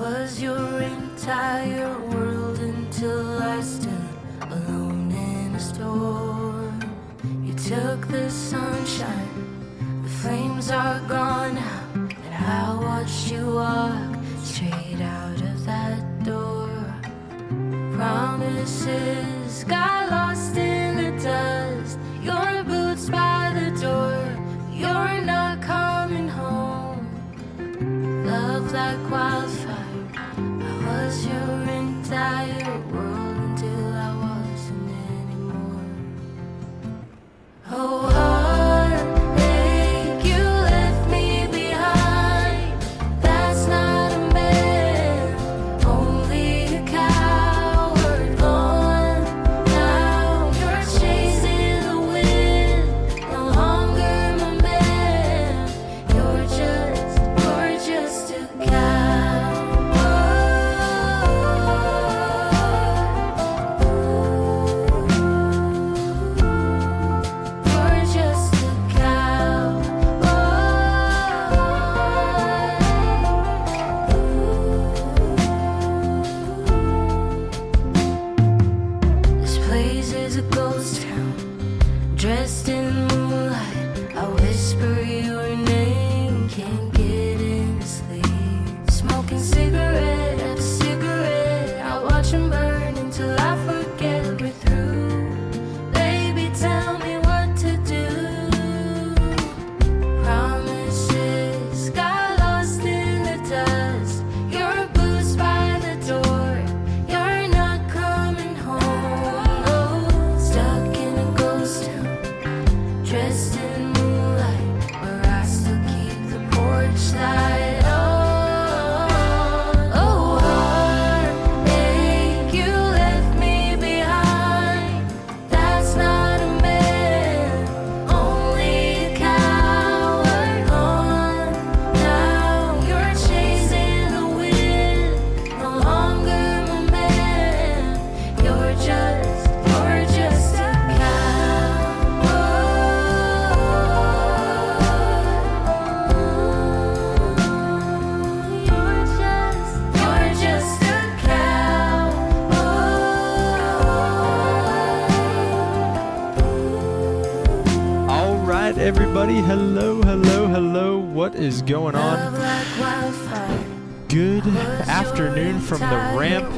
was your entire world until I stood alone in a storm. You took the sunshine, the flames are gone now, and I watched you walk straight out of that door. Promises got lost in the dust, your boots by the door, you're not coming home. Love like wildfire, I was your entire world until I wasn't anymore. Oh, heartache, you left me behind. That's not a man, only a coward. Gone now, you're chasing the wind. No longer my man, you're just a cowboy. You're just a cowboy. This place is a ghost town, dressed in moonlight. I whisper your name, can't get any sleep. Smoking cigarette after cigarette, I watch them burn until I forget we're through. Baby, tell me what to do. Promises got lost in the dust, your boots by the door, you're not coming home. Oh, stuck in a ghost town, dressed in moonlight, where I still keep the porch light on. Oh, heartache, you left me behind. That's not a man, only a coward. Gone now, you're chasing the wind. No longer my man, you're just a All right, everybody. Hello, hello, hello. What is going on? Good afternoon from the ramp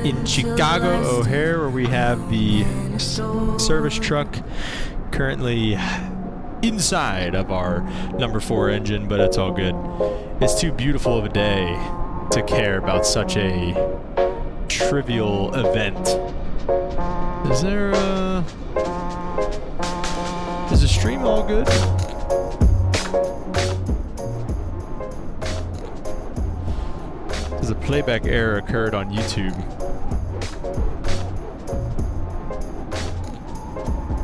in Chicago O'Hare, where we have the service truck currently inside of our number 4 engine, but it's all good. It's too beautiful of a day to care about such a trivial event. Is the stream all good? There's a playback error occurred on YouTube.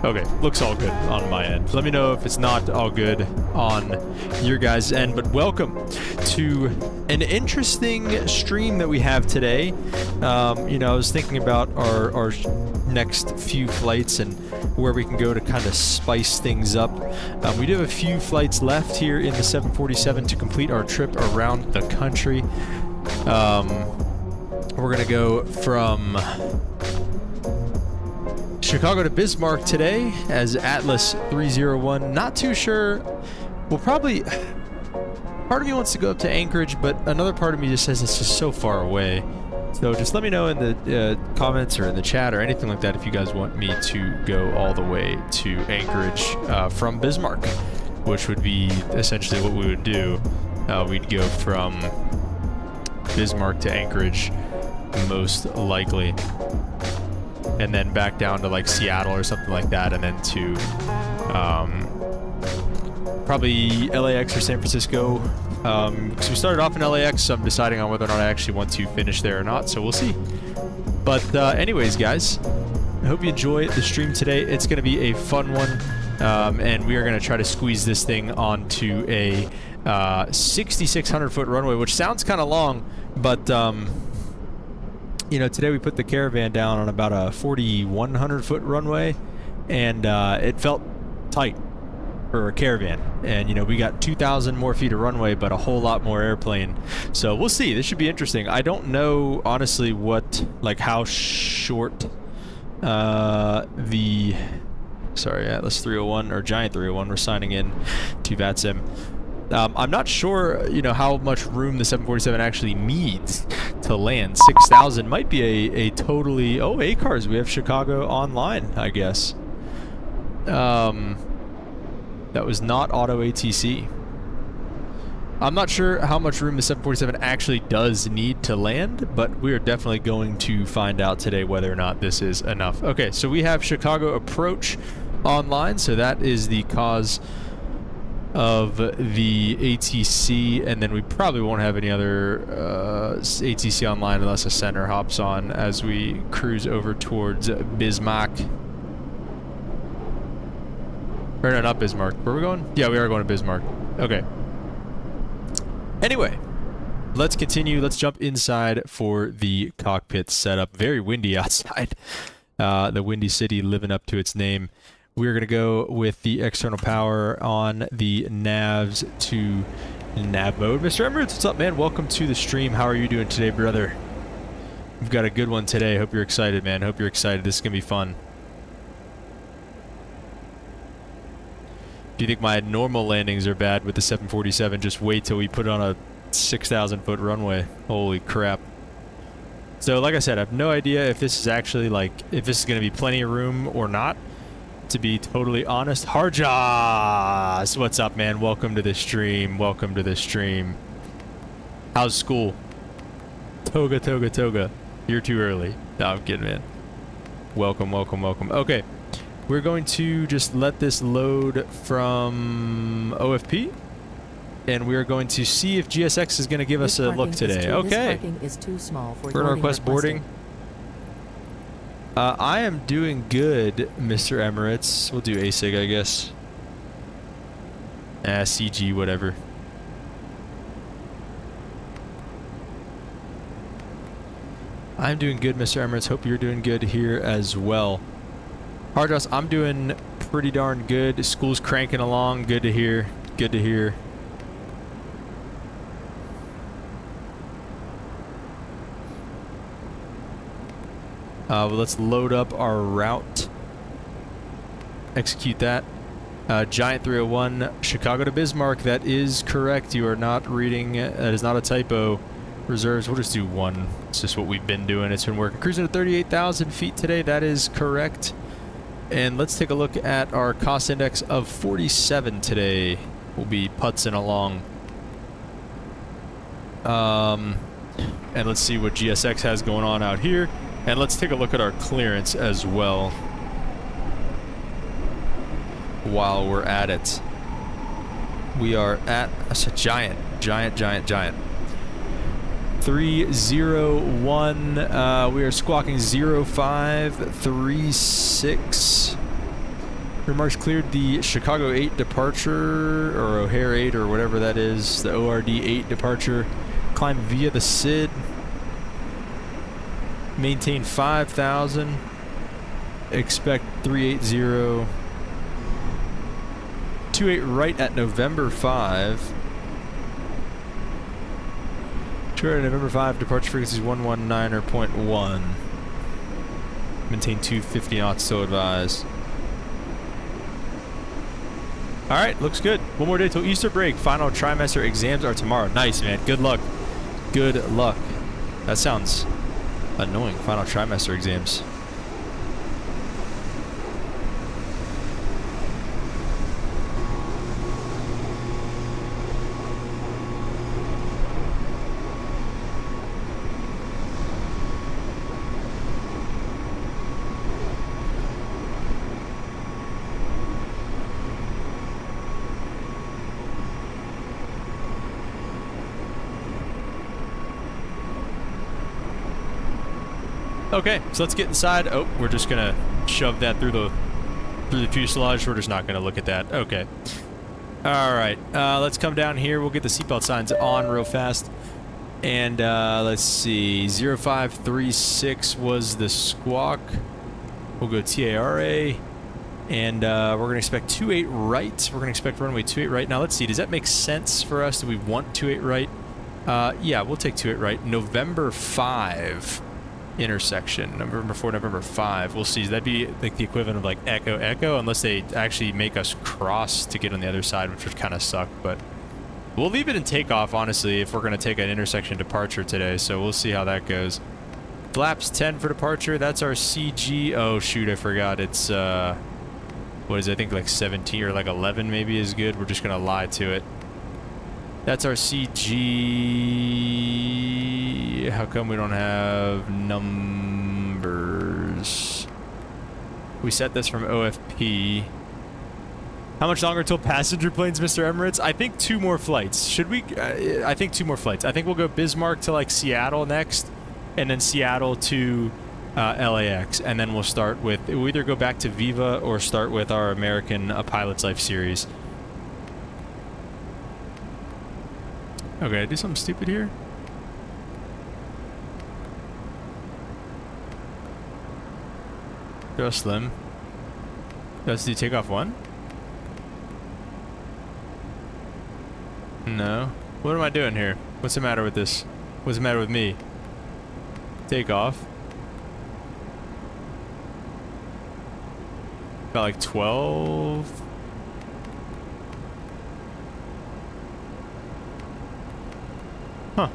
Okay, looks all good on my end. Let me know if it's not all good on your guys' end, but welcome to an interesting stream that we have today. You know, I was thinking about our next few flights and where we can go to kind of spice things up. We do have a few flights left here in the 747 to complete our trip around the country. We're gonna go from Chicago to Bismarck today as Atlas 301. Not too sure. We'll probably... Part of me wants to go up to Anchorage, but another part of me just says it's just so far away. So just let me know in the comments or in the chat or anything like that if you guys want me to go all the way to Anchorage from Bismarck, which would be essentially what we would do. We'd go from Bismarck to Anchorage, most likely, and then back down to like Seattle or something like that, and then to probably LAX or San Francisco. So we started off in LAX, so I'm deciding on whether or not I actually want to finish there or not, so we'll see. But anyways, guys, I hope you enjoy the stream today. It's going to be a fun one, and we are going to try to squeeze this thing onto a 6,600 foot runway, which sounds kind of long, but you know, today we put the Caravan down on about a 4,100 foot runway, and it felt tight. or a Caravan. And, you know, we got 2,000 more feet of runway, but a whole lot more airplane. So we'll see. This should be interesting. I don't know, honestly, what, like, how short sorry, Atlas 301, or Giant 301, we're signing in to VATSIM. I'm not sure, you know, how much room the 747 actually needs to land. 6,000 might be a totally... Oh, A-Cars, we have Chicago online, I guess. That was not auto ATC. I'm not sure how much room the 747 actually does need to land, but we are definitely going to find out today whether or not this is enough. Okay, so we have Chicago approach online, so that is the cause of the ATC, and then we probably won't have any other ATC online unless a center hops on as we cruise over towards Bismarck. Or no, not Bismarck. Where are we going? Yeah, we are going to Bismarck. Okay. Anyway, let's continue. Let's jump inside for the cockpit setup. Very windy outside. The Windy City living up to its name. We're going to go with the external power on the navs to nav mode. Mr. Emirates, what's up, man? Welcome to the stream. How are you doing today, brother? We've got a good one today. Hope you're excited, man. Hope you're excited. This is going to be fun. If you think my normal landings are bad with the 747, just wait till we put it on a 6,000-foot runway. Holy crap. So, like I said, I have no idea if this is actually, like, if this is going to be plenty of room or not. To be totally honest, Harjas, what's up, man? Welcome to the stream. Welcome to the stream. How's school? Toga, toga, toga. You're too early. No, I'm kidding, man. Welcome, welcome, welcome. Okay, we're going to just let this load from OFP, and we're going to see if GSX is going to give us a look today. Okay. Is too small for we're going to request boarding. I am doing good, Mr. Emirates. We'll do ASIG, I guess. CG, whatever. I'm doing good, Mr. Emirates. Hope you're doing good here as well. Hardros, I'm doing pretty darn good. School's cranking along. Good to hear. Good to hear. Well, let's load up our route. Execute that. Giant 301, Chicago to Bismarck. That is correct. You are not reading. That is not a typo. Reserves. We'll just do one. It's just what we've been doing. It's been working. Cruising at 38,000 feet today. That is correct. And let's take a look at our cost index of 47 today. We'll be putzing along. And let's see what GSX has going on out here. And let's take a look at our clearance as well while we're at it. We are at, that's a giant. 301, we are squawking 0536. Remarks cleared the Chicago 8 departure, or O'Hare 8, or whatever that is, the ORD 8 departure. Climb via the SID. Maintain 5,000. Expect 380. 28 right at November 5. Sure, November 5, departure frequency is 119.1. Maintain 250 knots, so advised. Alright, looks good. One more day till Easter break. Final trimester exams are tomorrow. Nice, man. Good luck. Good luck. That sounds annoying. Final trimester exams. Okay, so let's get inside. Oh, we're just gonna shove that through the fuselage. We're just not gonna look at that. Okay. All right. Let's come down here. We'll get the seatbelt signs on real fast. And let's see. 0536 was the squawk. We'll go TARA. And we're going to expect 28 right. We're going to expect runway 28 right. Now, let's see. Does that make sense for us? Do we want 28 right? Yeah, we'll take 28 right. November 5 intersection. November 4, November 5. We'll see. That'd be like the equivalent of like Echo, Echo, unless they actually make us cross to get on the other side, which would kind of suck. But we'll leave it in takeoff, honestly, if we're going to take an intersection departure today. So we'll see how that goes. Flaps 10 for departure. That's our CG. Oh, shoot, I forgot. It's, what is it? I think like 17 or like 11 maybe is good. We're just going to lie to it. That's our CG. How come we don't have numbers? We set this from OFP. How much longer till passenger planes, Mr. Emirates? I think 2 more flights. Should we? I think 2 more flights. I think we'll go Bismarck to like Seattle next, and then Seattle to LAX, and then we'll start with, we'll either go back to Viva or start with our American Pilot's Life series. Okay, did I do something stupid here? Go slim. Let's do takeoff 1? No. What am I doing here? What's the matter with this? What's the matter with me? Takeoff. About like 12. Huh.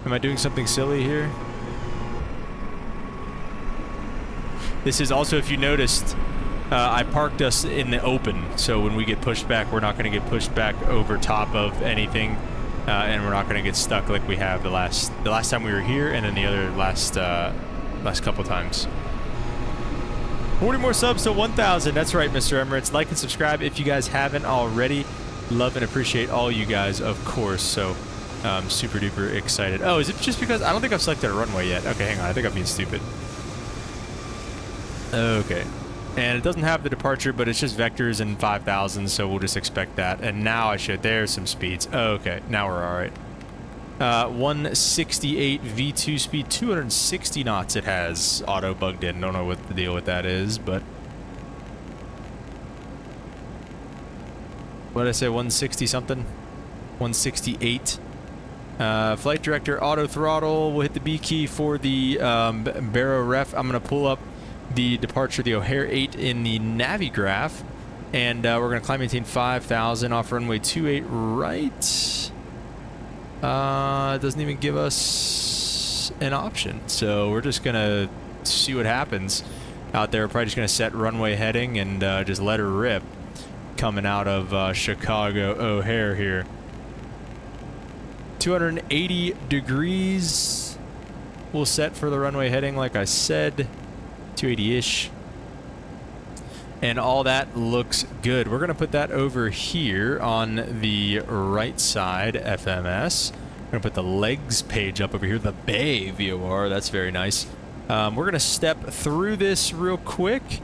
Am I doing something silly here? This is also, if you noticed, I parked us in the open, so when we get pushed back, we're not going to get pushed back over top of anything, and we're not going to get stuck like we have the last time we were here, and then the other last couple times. 40 more subs to 1,000. That's right, Mr. Emirates. Like and subscribe if you guys haven't already. Love and appreciate all you guys, of course. So, super duper excited. Oh, is it just because I don't think I've selected a runway yet? Okay, hang on. I think I'm being stupid. Okay. And it doesn't have the departure, but it's just vectors and 5,000, so we'll just expect that. And now I should. There's some speeds. Okay, now we're all right. 168 V2 speed, 260 knots it has. Auto bugged in. Don't know what the deal with that is, but... What did I say? 160 something? 168. Flight director, auto throttle. We'll hit the B key for the Barrow ref. I'm going to pull up the departure, the O'Hare 8 in the Navigraph, and we're going to climb maintain 5,000 off runway 28 right. It doesn't even give us an option, so we're just going to see what happens out there. We're probably just going to set runway heading and just let her rip coming out of Chicago O'Hare here. 280 degrees we'll set for the runway heading, like I said. 280-ish. And all that looks good. We're going to put that over here on the right side, FMS. We're going to put the legs page up over here, the Bay VOR. That's very nice. We're going to step through this real quick.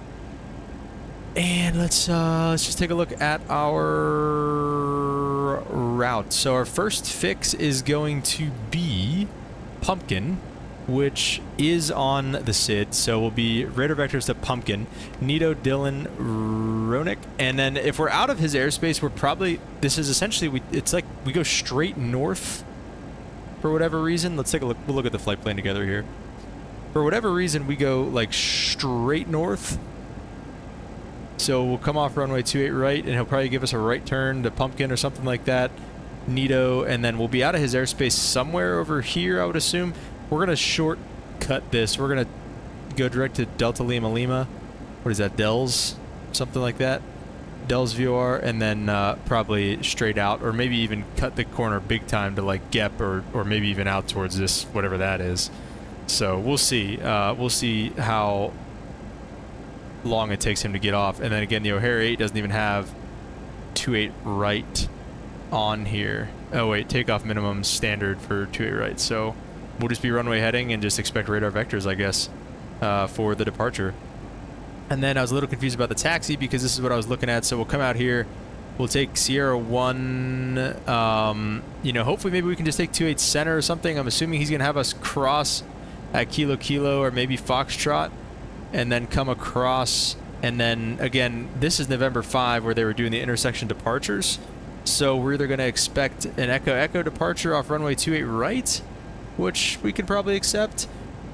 And let's just take a look at our route. So our first fix is going to be Pumpkin, which is on the SID, so we'll be radar vectors to Pumpkin, Nito, Dylan, Ronick, and then if we're out of his airspace, we're probably, this is essentially, it's like we go straight north for whatever reason. Let's take a look, we'll look at the flight plan together here. For whatever reason, we go like straight north, so we'll come off runway 28 right, and he'll probably give us a right turn to Pumpkin or something like that, Nito, and then we'll be out of his airspace somewhere over here, I would assume. We're going to shortcut this. We're going to go direct to Delta Lima Lima. What is that, Dells? Something like that. Dells VOR, and then probably straight out, or maybe even cut the corner big time to like Gep, or maybe even out towards this, whatever that is. So we'll see. We'll see how long it takes him to get off. And then again, the O'Hare 8 doesn't even have 28 right on here. Oh wait, takeoff minimum standard for 28 right. So we'll just be runway heading and just expect radar vectors, I guess, for the departure. And then I was a little confused about the taxi because this is what I was looking at. So we'll come out here We'll take Sierra 1, you know, hopefully maybe we can just take 28 center or something. I'm assuming he's going to have us cross at Kilo Kilo or maybe Foxtrot and then come across. And then, again, this is November 5 where they were doing the intersection departures. So we're either going to expect an Echo departure off runway 28 right, which we can probably accept,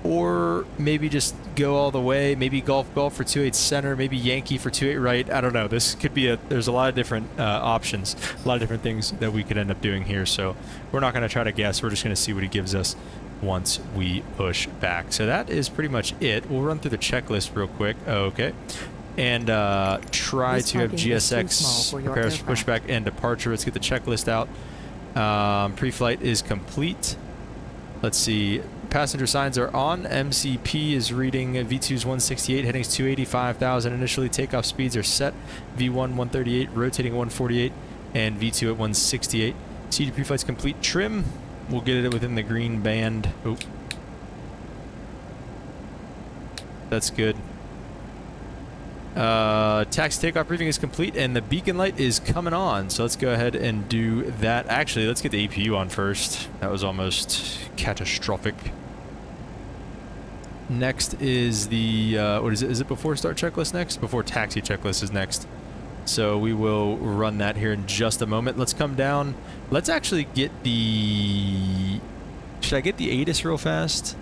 or maybe just go all the way, maybe Golf for 28 center, maybe Yankee for 28 right. I don't know. This could be there's a lot of different options, a lot of different things that we could end up doing here. So we're not going to try to guess. We're just going to see what he gives us once we push back. So that is pretty much it. We'll run through the checklist real quick. Okay. And try to have GSX prepare us for pushback and departure. Let's get the checklist out. Pre-flight is complete. Let's see. Passenger signs are on. MCP is reading V2's 168, headings 285,000 initially. Takeoff speeds are set. V1 138, rotating 148, and V2 at 168. CG pre-flight's complete. Trim. We'll get it within the green band. Oh. That's good. Taxi takeoff briefing is complete and the beacon light is coming on, so let's go ahead and do that. Actually, let's get the APU on first. That was almost catastrophic. Next is the what is it? Is it before start checklist next? Before taxi checklist is next. So we will run that here in just a moment. Let's come down. Let's actually get the... Should I get the ATIS real fast?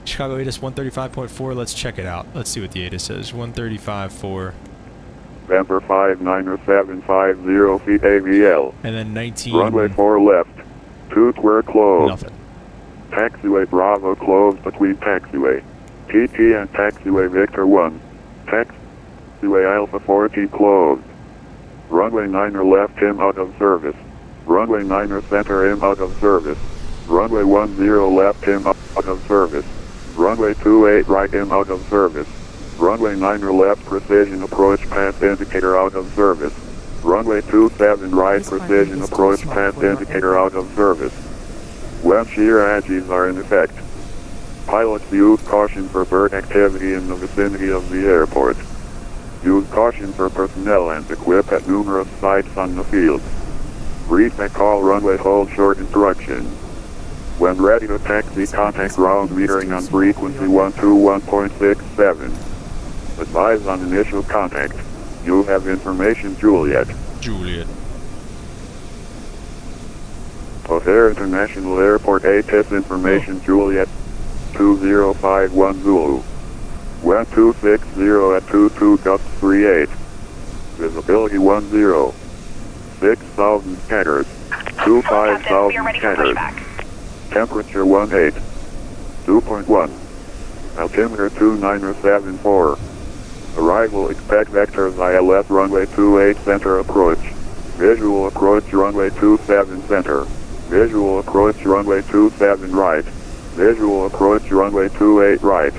Chicago ATIS 135.4. Let's check it out. Let's see what the ATIS says. 135.4. November 59750 feet AVL. And then 19. Runway 4 left. 2 square closed. Nothing. Taxiway Bravo closed between taxiway TT and taxiway Victor 1. Taxiway Alpha 40 closed. Runway 9er left him out of service. Runway 9er center him out of service. Runway 10 left him out of service. Runway 28 right him out of service. Runway 9er left precision approach path indicator out of service. Runway 27 right precision approach path indicator out of service. Wind shear edges are in effect. Pilots use caution for bird activity in the vicinity of the airport. Use caution for personnel and equip at numerous sites on the field. Brief and call runway hold short instruction. When ready to taxi, contact ground metering on frequency 121.67. Advise on initial contact. You have information, Juliet. Juliet. O'Hare International Airport ATIS information, Juliet 2051 Zulu. Wind 260 at 22 gusts 38. Visibility 10. 6,000 scattered. 25,000 scattered. Temperature 18. 2.1. Altimeter 2974. Arrival expect vectors ILS runway 28 center approach. Visual approach runway 27 center. Visual approach runway 27 right. Visual approach runway 28 right.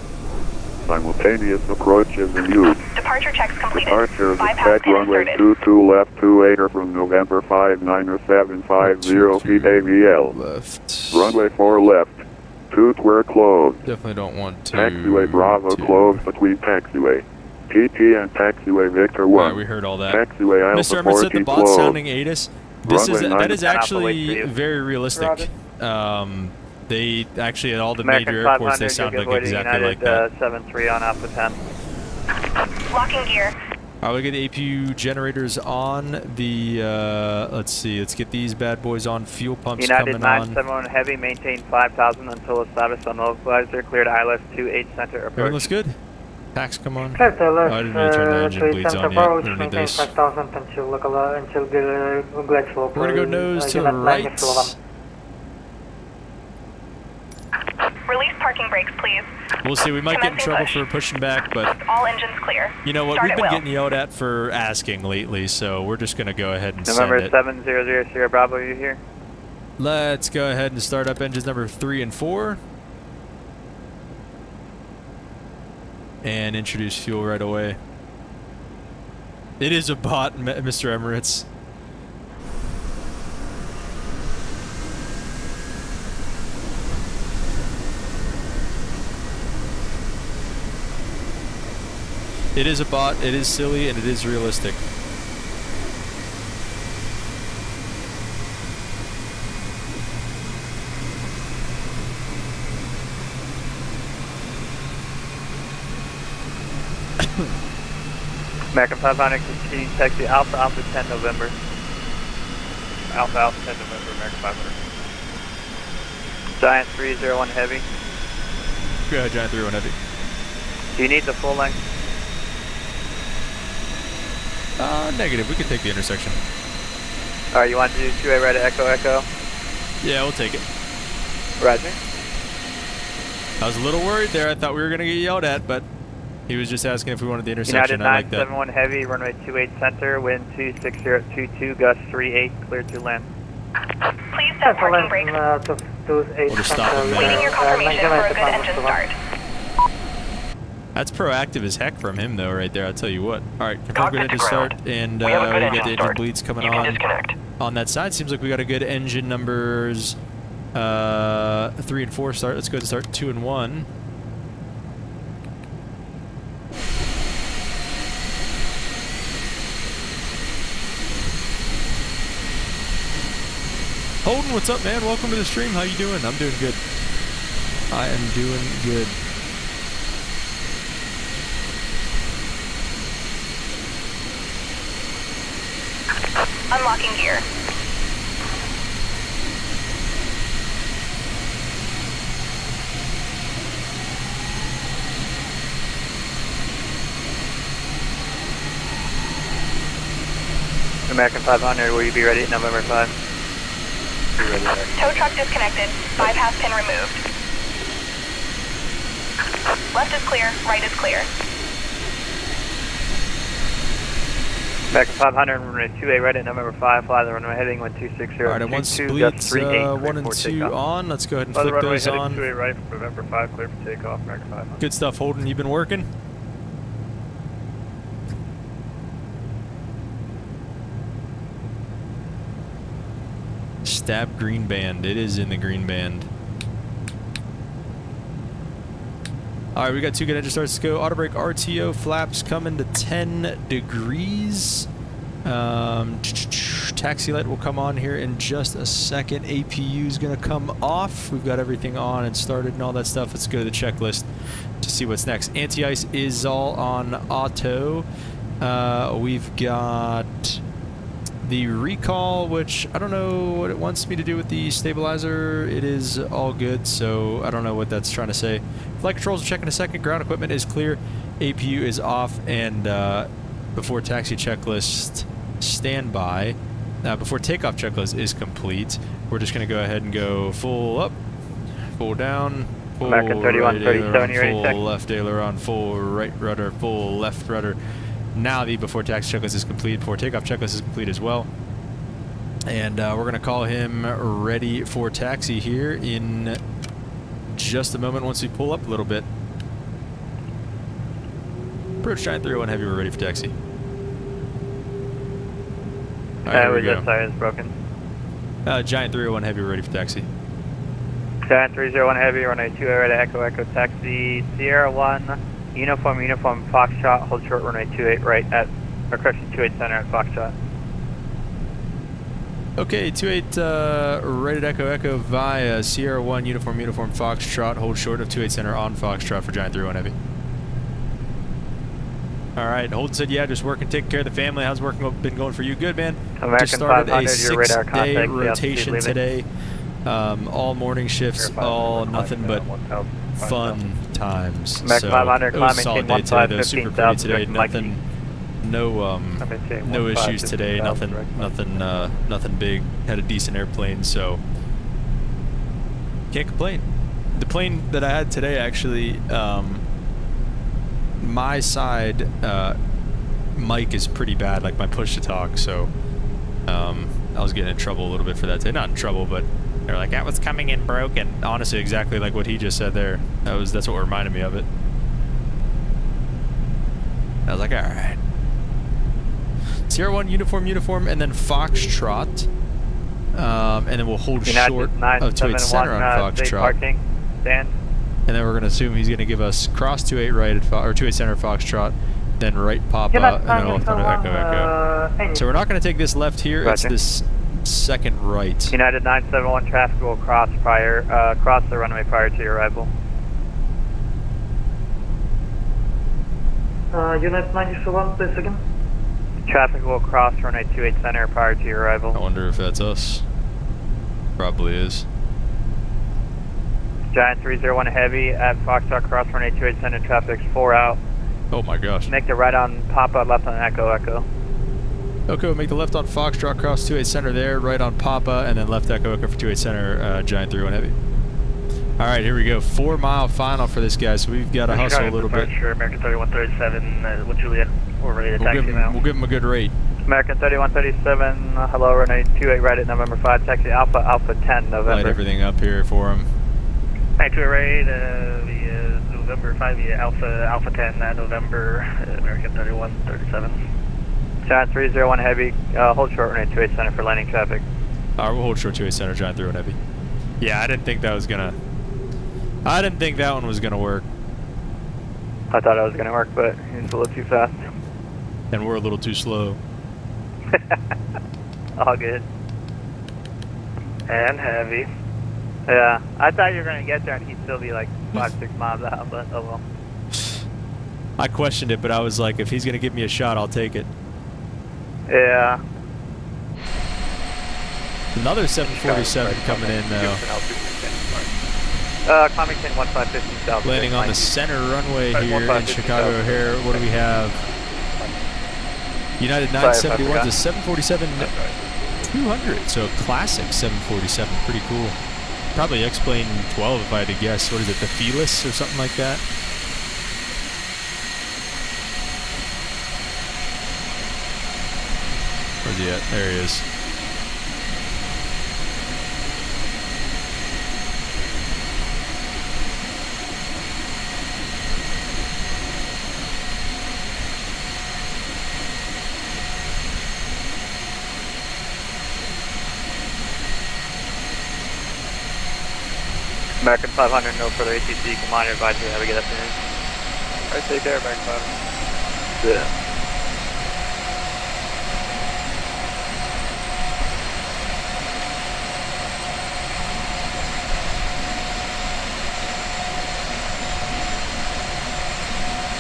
Simultaneous approach is in use. Departure checks completed. Departure expect runway 22 left 28er from November 59750 feet AVL. Left. Runway 4 left. 2 square closed. Definitely don't want to. Taxiway Bravo closed between taxiway TT and taxiway Victor 1. Alright, we heard all that. Taxiway Alpha Mr. Emmett said the 40 bot closed. sounding ATIS. That is actually Roger. very realistic. They actually at all the American major airports 500, they sound like Avoiding exactly United, like that. 7-3 on Alpha 10. Locking gear. Alright, we get the APU generators on. The let's see, let's get these bad boys on. Fuel pumps United coming on. 971 Heavy, maintain 5,000 until established on localizer. Cleared ILS 28 center Everything approach. looks good. Tax, come on. Correct, Oh, I didn't really turn the engine bleeds on yet. We don't need maintain those. 5,000 until glide slope. We're gonna go nose to the right. Release parking brakes, please. We'll see. We might get in Commencing trouble push. for pushing back, but All engines clear. you know what? Start We've at been will. getting yelled at for asking lately, so we're just gonna go ahead and November send it. 700 Sierra Bravo, you here? Let's go ahead and start up engines number 3 and 4. And introduce fuel right away. It is a bot, Mr. Emirates. It is a bot, it is silly, and it is realistic. American 500, continue taxi Alpha Alpha 10 November. Alpha Alpha 10 November, American 500. Giant 301 Heavy. Go ahead, Giant 31 Heavy. Do you need the full length? Negative. We can take the intersection. Alright, you want to do 2A right at Echo Echo? Yeah, we'll take it. Roger. I was a little worried there. I thought we were going to get yelled at, but he was just asking if we wanted the intersection. United I like that. 971 Heavy, runway 28 center, wind 260 at 22, gust 38, clear to land. Please stop parking brakes. We'll just stop him there. Waiting your confirmation for a good engine start. That's proactive as heck from him, though, right there. I'll tell you what. All right, confirm good engine start, and We have a good we engine got the engine start. bleeds coming You can on. disconnect. On that side, seems like we got a good engine numbers 3 and 4 start. Let's go ahead and start 2 and 1. Holden, what's up, man? Welcome to the stream. How you doing? I'm doing good. I am doing good. Unlocking gear. American 500, will you be ready at November 5? Be ready there. Tow truck disconnected. Bypass pin removed. Left is clear. Right is clear. American 500, runway 2A right at November 5, fly the runway heading 1260. All right, and once bleeds 1 and 2 on, let's go ahead and Fly the flick runway those heading on. 2A right for November 5, clear for takeoff, American 500. Good stuff, Holden. You been working? Stab green band. It is in the green band. All right, we got 2 good engine starts to go. Auto brake RTO flaps coming to 10 degrees. Taxi light will come on here in just a second. APU is going to come off. We've got everything on and started and all that stuff. Let's go to the checklist to see what's next. Anti-ice is all on auto. We've got the recall, which I don't know what it wants me to do with the stabilizer. It is all good, so I don't know what that's trying to say. Flight controls will check in a second. Ground equipment is clear. APU is off, and before taxi checklist standby. Before takeoff checklist is complete, we're just going to go ahead and go full up, full down, full American 3137, right you ready to aileron, check? full left aileron, full right rudder, full left rudder. Now the before taxi checklist is complete. Before takeoff checklist is complete as well. And we're going to call him ready for taxi here in just a moment once we pull up a little bit. Approach Giant 301 Heavy, we're ready for taxi. All right, here we we go. just tires broken. Giant 301 Heavy, we're ready for taxi. Giant 301 Heavy, runway 2A right at Echo Echo taxi, Sierra 1, uniform Foxtrot, hold short runway 28 right at, or correction 28 center at Foxtrot. Okay, 28 right at Echo Echo via Sierra 1, uniform Foxtrot, hold short of 28 center on Foxtrot for Giant 301 Heavy. All right, Holden said, yeah, just working, taking care of the family. How's work been going for you? Good, man. American Just started a 500, your radar 6-day contact, rotation leaving. today. All morning shifts, all nothing but fun times. American So 500, it was a climbing solid team day today, though. 15,000, Super pretty today. Mike. Nothing, no issues today. Nothing big. Had a decent airplane, so can't complain. The plane that I had today, actually, my side mic is pretty bad, like my push to talk, so I was getting in trouble a little bit for that today. Not in trouble, but they're like, that was coming in broken. Honestly, exactly like what he just said there. That's what reminded me of it. I was like, all right. Sierra 1, uniform, and then Foxtrot. And then we'll hold short of 28 center on Foxtrot. Parking, stand. And then we're going to assume he's going to give us cross 28 right at or 28 center at Foxtrot, then right Papa, and then we'll throw Echo Echo. So we're not going to take this left here. Roger. It's this second right. United 971 traffic will cross the runway prior to your arrival. Unit 91, please again. Traffic will cross runway 28 center prior to your I arrival. wonder if that's us. Probably is. Giant 301 Heavy at Foxtrot cross runway 28 center, traffic's 4 out. Oh my gosh. Make the right on Papa, left on Echo Echo. Okay, make the left on Foxtrot, cross 28 center there, right on Papa, and then left Echo Echo for 28 center, Giant 31 Heavy. Alright, here we go. 4 mile final for this guy, so we've got to hustle a little bit. Sure, American 3137 with Juliet. We're ready to taxi now. We'll give him a good rate. American 3137, hello, runway 28 right at November 5, taxi Alpha, Alpha 10, November. Light everything up here for him. 92 right, via November 5 via Alpha 10, November, American 3137. Giant 301 Heavy, hold short runway 28 center for landing traffic. Alright, we'll hold short 28 center, Giant 31 Heavy. Yeah, I didn't think that one was gonna work. I thought it was going to work, but it's a little too fast. And we're a little too slow. All good. And heavy. Yeah, I thought you were going to get there and he'd still be like 5-6 miles out, but oh well. I questioned it, but I was like, if he's gonna give me a shot, I'll take it. Yeah. Another 747 coming in now. Climbing 10 1550 south. Landing on the center runway Sorry, here in 1550 Chicago south. O'Hare. What do we have? United Sorry if I 971 to forgot. 747 200. So a classic 747. Pretty cool. Probably X-Plane 12 if I had to guess. What is it? The Felis or something like that? Where's he at? There he is. American 500, no further ATC. Commander advisory, have a good afternoon. Alright, take care, American 500. Yeah.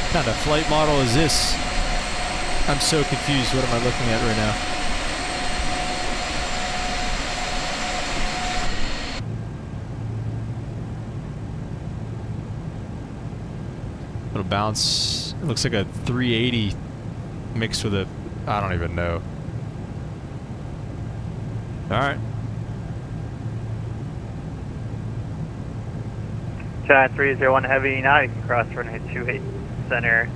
What kind of flight model is this? I'm so confused. What am I looking at right now? Little bounce. It looks like a 380 mixed with a, I don't even know. All right. Giant 301 Heavy, now you can cross runway 28 center.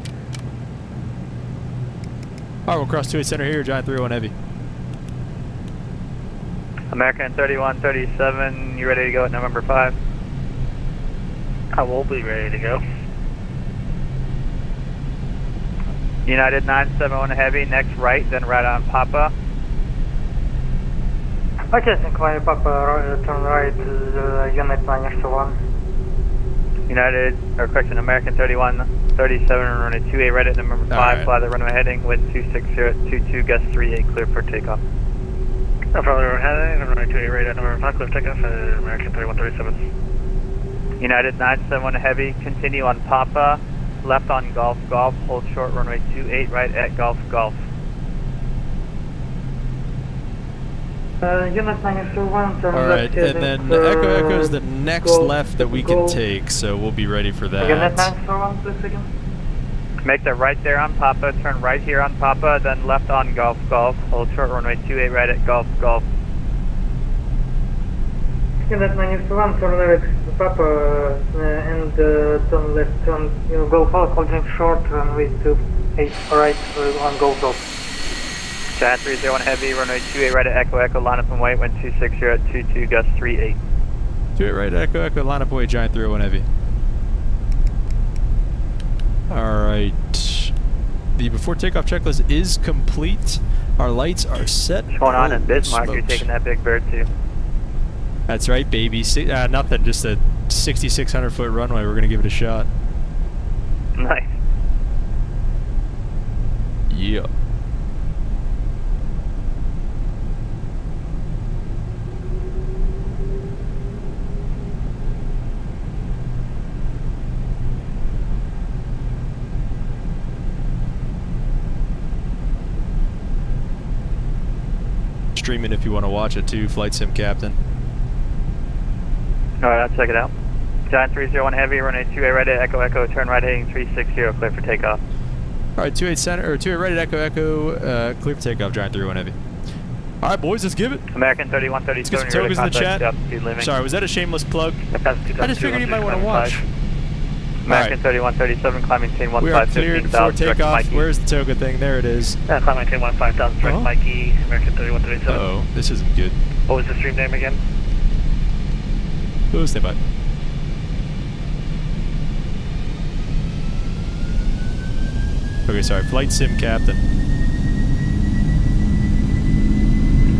All right, we'll cross 28 center here, Giant 301 Heavy. American 3137, you ready to go at November 5? I will be ready to go. United 971 Heavy, next right, then right on Papa. Okay, inquire Papa, turn right, Unit 91. United, or correction, American 3137, runway 28 right at number 5, right. fly the runway heading, wind 26022, gust 38, clear for takeoff. No problem, heading, runway 28 right at number 5, clear for takeoff, American 3137. United 971 Heavy, continue on Papa, left on Golf Golf, hold short runway 28 right at Golf Golf. Unit 91, turn All right, left and then Echo Echo is the next Golf, left that we can Golf. take, so we'll be ready for that. Unit 91, please again. Make the right there on Papa, turn right here on Papa, then left on Golf Golf, hold short runway 28 right at Golf Golf. Unit 91, turn left Papa, and turn left on Golf Golf, holding short, runway 28 right on Golf Golf. Giant 301 Heavy, runway 28 right at Echo Echo, line up and wait, wind 260 at 22, gust 38. 28 right, Echo Echo, line up away, Giant 301 Heavy. Alright. The before takeoff checklist is complete. Our lights are set. What's going on in Oh, Bismarck? You're smokes. taking that big bird too. That's right, baby. Nothing, just a 6,600 foot runway. We're going to give it a shot. Nice. Yeah. streaming if you want to watch it too, Flight Sim Captain. Alright, I'll check it out. Giant 301 Heavy, runway 28 right at Echo Echo, turn right heading 360, clear for takeoff. Alright, 28 center, or 28 right at Echo Echo, clear for takeoff, Giant 301 Heavy. Alright boys, let's give it. American 3137, Let's get some tokens in the chat. Sorry, was that a shameless plug? I just figured you might want to watch. American 3137, climbing maintain We are cleared for takeoff. Where's the token thing? There it is. Climb maintain 15,000, direct Mikey, American 3137. Uh-oh, this isn't good. What was the stream name again? Oh, stand by. Okay, sorry, Flight Sim Captain.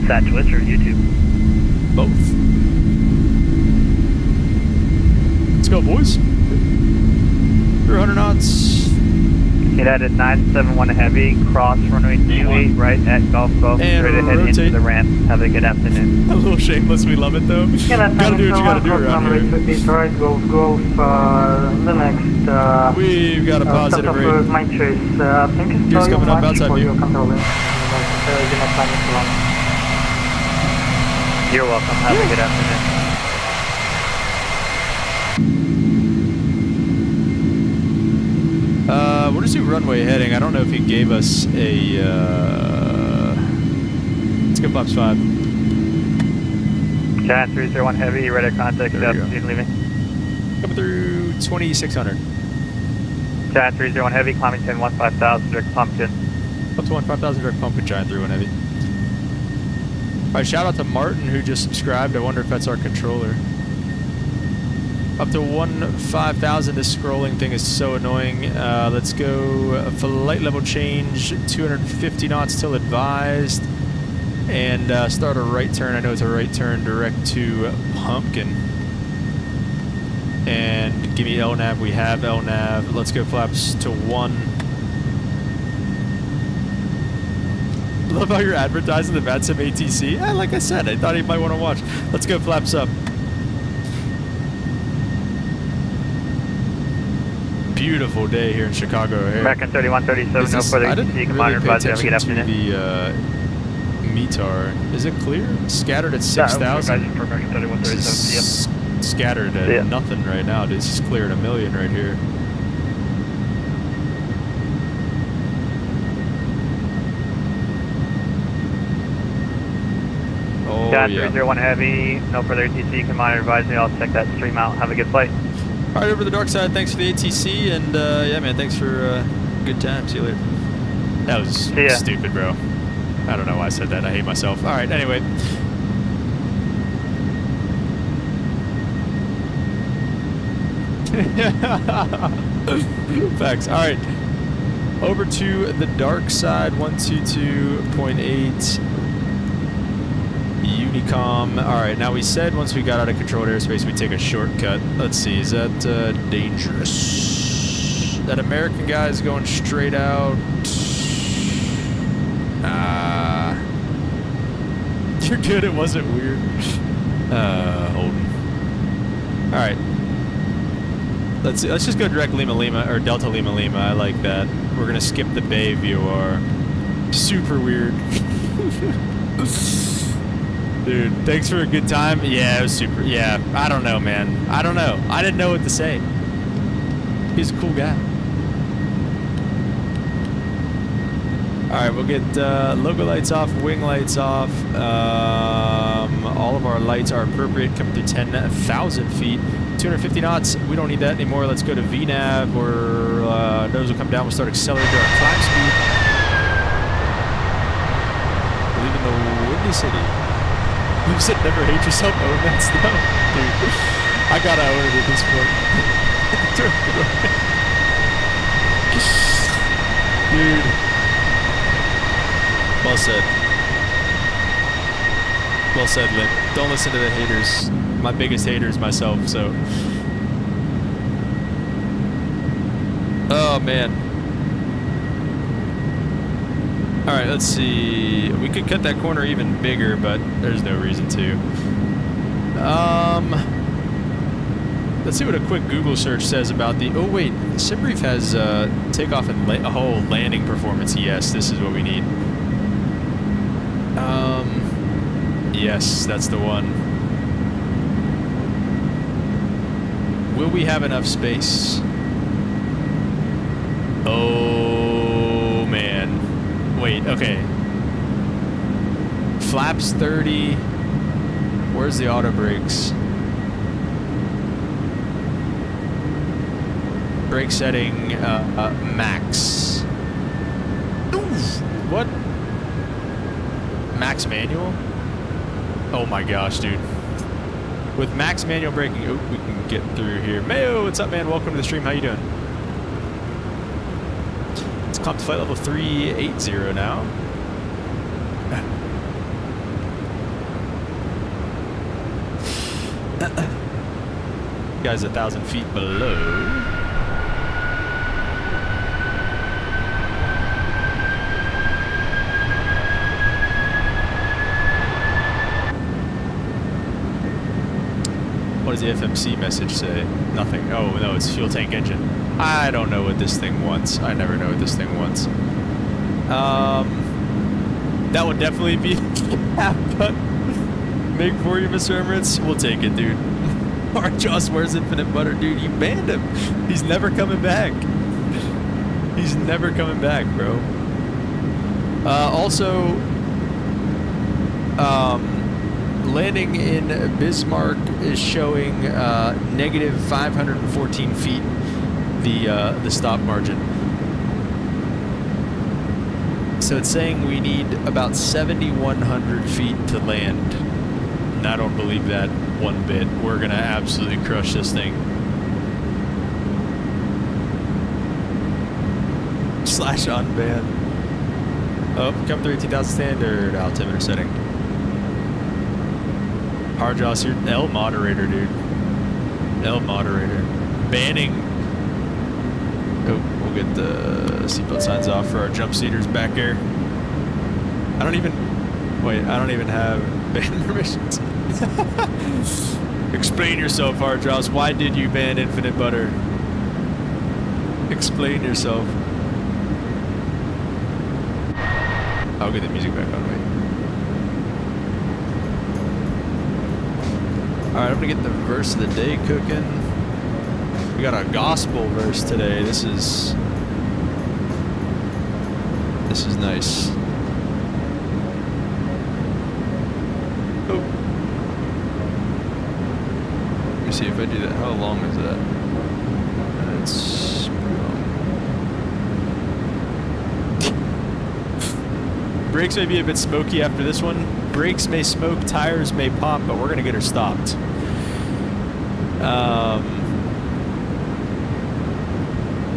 Sat Twitch or YouTube? Both. Let's go, boys. 300 knots. United 971 Heavy, cross runway 28 right at Golf, And straight ahead into rotate. the ramp. Have a good afternoon. A little shameless, we love it though. Gotta do what you gotta do around here. Right, Golf, the next, We've got a positive rate. my choice. Thank you Gears so coming up much outside for view. your control. You're welcome. Have a good afternoon. We'll just do runway heading. I don't know if he gave us a, let's go flaps 5. Giant 301 Heavy, ready to contact, There we go. altitude leaving. Coming through 2600. Giant 301 Heavy, climbing 10 15,000, direct pumpkin. Up to 15,000 direct pump with Giant 31 Heavy. Alright, shout out to Martin who just subscribed. I wonder if that's our controller. Up to 15,000, this scrolling thing is so annoying. Let's go flight level change, 250 knots till advised. And start a right turn. I know it's a right turn direct to Pumpkin. And give me LNAV. We have LNAV. Let's go flaps to 1. Love how you're advertising the VATSIM ATC. Like I said, I thought you might want to watch. Let's go flaps up. Beautiful day here in Chicago. Here. American 3137, no further I didn't ETC, really commander, pay advise you have a good attention to afternoon. the METAR. Is it clear? Scattered at 6,000. For American 3137, Scattered at nothing right now. Dude. It's just clear at 1 million right here. Oh, Giant yeah. 301 Heavy, no further ETC, commander, advise me. I'll check that stream out. Have a good flight. All right, over the dark side. Thanks for the ATC, and yeah, man, thanks for good time. See you later. That was stupid, bro. I don't know why I said that. I hate myself. All right, anyway. Facts. All right, over to the dark side. 122.8. Unicom. Alright, now we said once we got out of controlled airspace we'd take a shortcut. Let's see, is that dangerous? That American guy is going straight out. You're good, it wasn't weird. Holden. Alright. Let's just go direct Lima Lima, or Delta Lima Lima, I like that. We're gonna skip the Bay VOR. Super weird. Dude, thanks for a good time. Yeah, it was super. Yeah, I don't know, man. I don't know. I didn't know what to say. He's a cool guy. Alright, we'll get logo lights off, wing lights off. All of our lights are appropriate, coming through 10,000 feet. 250 knots. We don't need that anymore. Let's go to VNAV, where nose will come down. We'll start accelerating our climb speed. Leaving the windy city. You said never hate yourself, own that stuff. Dude, I gotta own it at this point. Dude. Well said. Well said, Lynn. Don't listen to the haters. My biggest hater is myself, so. Oh, man. Alright, let's see. We could cut that corner even bigger, but there's no reason to. Let's see what a quick Google search says about the... Oh, wait. SimBrief has takeoff and landing performance. Yes, this is what we need. Yes, that's the one. Will we have enough space? Oh, man. Wait, okay. Flaps 30. Where's the auto brakes? Brake setting, max. Oof. What? Max manual? Oh my gosh, dude. With max manual braking, oh, we can get through here. Mayo, what's up, man? Welcome to the stream. How you doing? Let's climb to flight level 380 now. Guys, 1,000 feet below. What does the FMC message say? Nothing. Oh, no, it's fuel tank engine. I don't know what this thing wants. I never know what this thing wants. That would definitely be but make for you, Mr. Emirates. We'll take it, dude. Our Joss wears infinite butter, dude. You banned him. He's never coming back. He's never coming back, bro. Also, landing in Bismarck is showing negative 514 feet, the stop margin. So it's saying we need about 7,100 feet to land. And I don't believe that one bit. We're gonna absolutely crush this thing. Slash on ban. Oh, come through 18,000 standard altimeter setting. Harjoss, you're L moderator, dude. L moderator. Banning. Oh, we'll get the seatbelt signs off for our jump seaters back here. I don't even have ban permissions. Explain yourself, Harjoss. Why did you ban infinite butter? Explain yourself. I'll get the music back on, wait. Alright, I'm gonna get the verse of the day cooking. We got a gospel verse today. This is nice. Oh. Let me see if I do that. How long is that? It's brakes may be a bit smoky after this one. Brakes may smoke, tires may pop, but we're gonna get her stopped.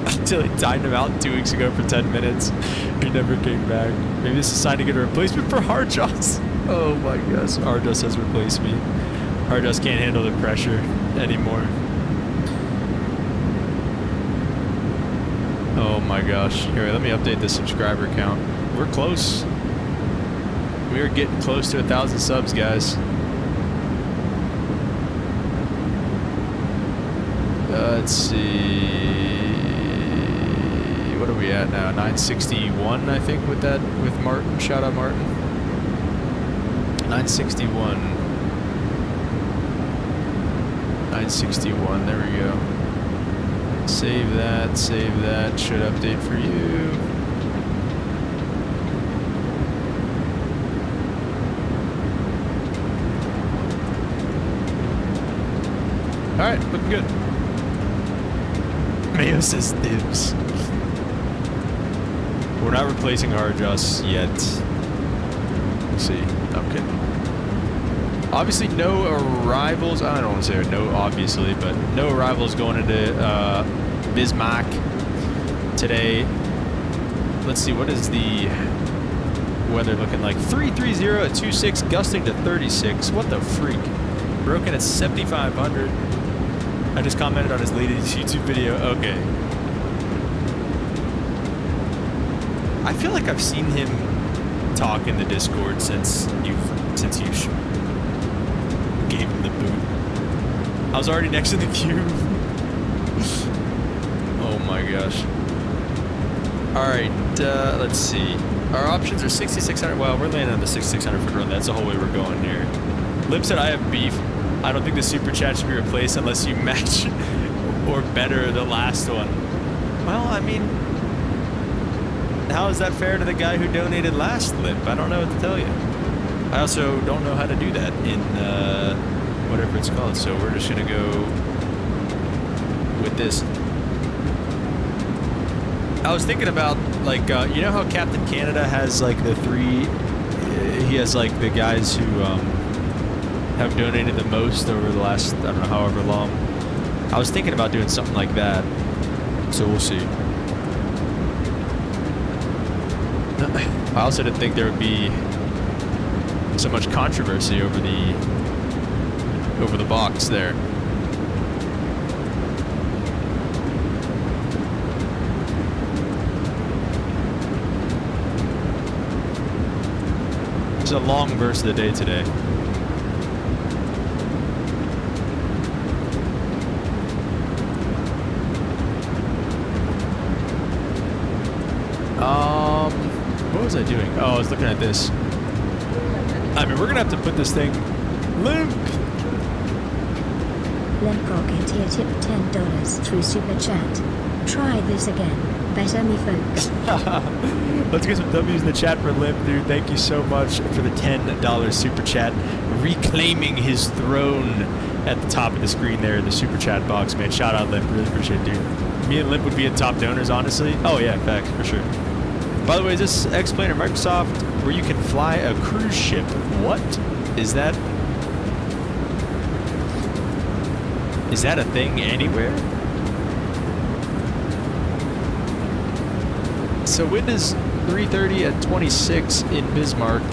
Until he timed him out 2 weeks ago for 10 minutes. He never came back. Maybe this is a sign to get a replacement for Harjoss. Oh my gosh, Harjoss has replaced me. Harjoss can't handle the pressure anymore. Oh my gosh. Here, let me update the subscriber count. We're close. We are getting close to 1,000 subs, guys. Let's see. What are we at now? 961, I think, with Martin. Shout out, Martin. 961. 961. There we go. Save that. Save that. Should update for you. Alright, looking good. Mayo says dibs. We're not replacing Harjoss yet. We'll see. I'm kidding. Obviously, no arrivals. I don't want to say no, obviously, but no arrivals going into Bismarck today. Let's see, what is the weather looking like? 330 at 26, gusting to 36. What the freak? Broken at 7,500. I just commented on his latest YouTube video. Okay. I feel like I've seen him talk in the Discord since you gave him the boot. I was already next to the cube. Oh my gosh. All right, let's see. Our options are 6,600. Well, we're landing on the 6,600 foot run. That's the whole way we're going here. Lip said I have beef. I don't think the super chat should be replaced unless you match or better the last one. Well, I mean, how is that fair to the guy who donated last, Lip? I don't know what to tell you. I also don't know how to do that in whatever it's called, so we're just gonna go with this. I was thinking about, like, you know how Captain Canada has, like, the three, he has, like, the guys who have donated the most over the last, I don't know, however long. I was thinking about doing something like that, so we'll see. I also didn't think there would be so much controversy over the box there. It's a long verse of the day today. What was I doing? Oh, I was looking at this. I mean, we're gonna have to put this thing limp. Limp Rocket here tip $10 through Super Chat. Try this again. Better me, folks. Let's get some W's in the chat for Limp, dude. Thank you so much for the $10 Super Chat. Reclaiming his throne at the top of the screen there in the Super Chat box, man. Shout out, Limp. Really appreciate it, dude. Me and Limp would be in top donors, honestly. Oh, yeah, facts, for sure. By the way, is this X-Plane or Microsoft where you can fly a cruise ship? What is that? Is that a thing anywhere? So wind is 330 at 26 in Bismarck,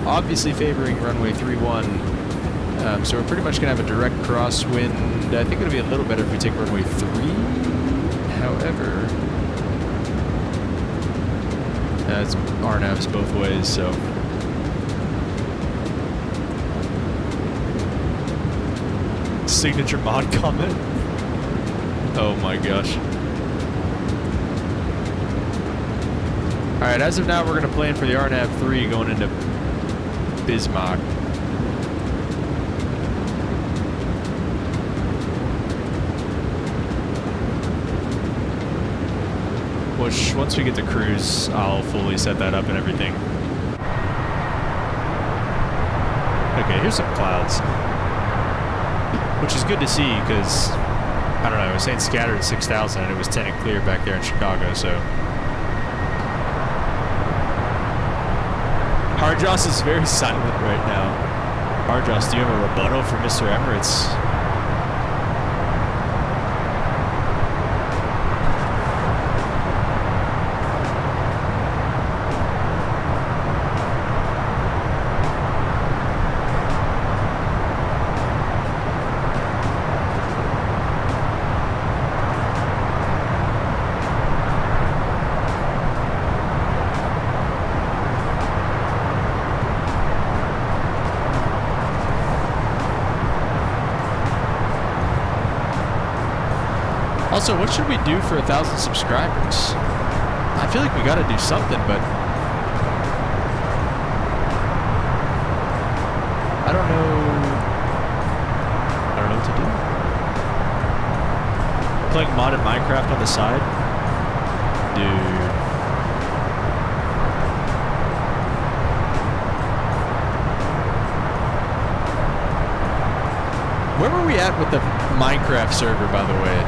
obviously favoring runway 31. So we're pretty much going to have a direct crosswind. I think it'll be a little better if we take runway 3. However, it's RNAVs both ways, so. Signature mod comment? Oh my gosh. Alright, as of now, we're going to plan for the RNAV 3 going into Bismarck. Which, once we get to cruise, I'll fully set that up and everything. Okay, here's some clouds. Which is good to see, because, I don't know, I was saying scattered at 6,000 and it was 10 and clear back there in Chicago, so. Hardjoss is very silent right now. Hardjoss, do you have a rebuttal for Mr. Emirates? Also, what should we do for 1,000 subscribers? I feel like we gotta do something, but I don't know what to do. Playing modded Minecraft on the side? Dude. Where were we at with the Minecraft server, by the way?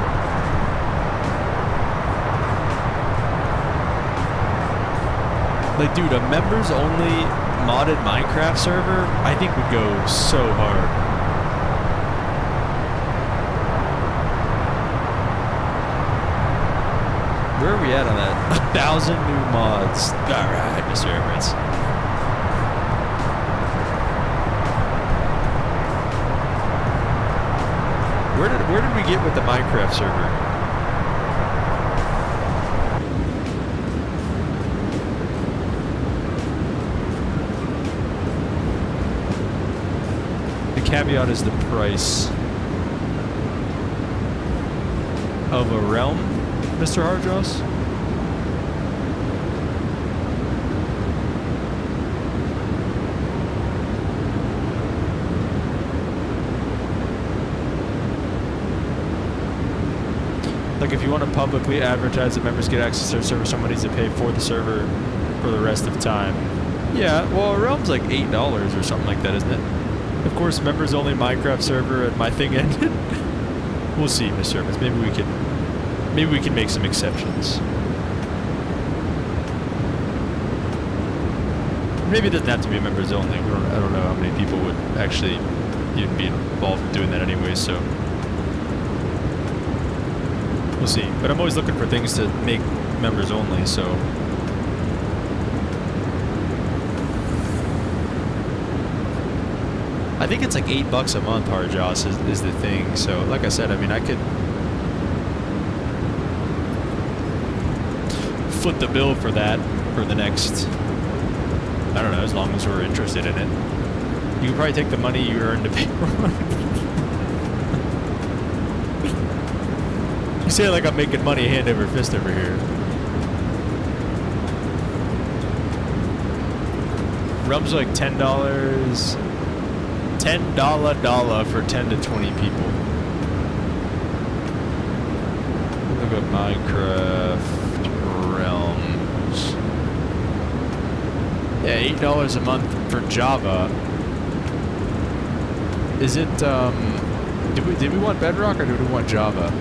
Like, dude, a members only modded Minecraft server, I think would go so hard. Where are we at on that? 1,000 new mods. Alright, Mr. Emirates. Where did we get with the Minecraft server? Caveat is the price of a realm, Mr. Hardross. Like if you want to publicly advertise that members get access to their server, someone needs to pay for the server for the rest of time. Yeah, well, Realm's like $8 or something like that, isn't it? Of course, members only Minecraft server and my thing ended. We'll see, Mr. Evans. Maybe we can make some exceptions. Maybe it doesn't have to be members only. I don't know how many people would actually even be involved in doing that anyway, so we'll see. But I'm always looking for things to make members only, so I think it's like $8 a month, Harjoss is the thing. So like I said, I mean, I could foot the bill for that for the next, I don't know, as long as we're interested in it. You can probably take the money you earn to pay for it. You say it like I'm making money hand over fist over here. Rum's like $10. $10 for 10 to 20 people. Look at Minecraft Realms. Yeah, $8 a month for Java. Is it, did we want Bedrock or do we want Java?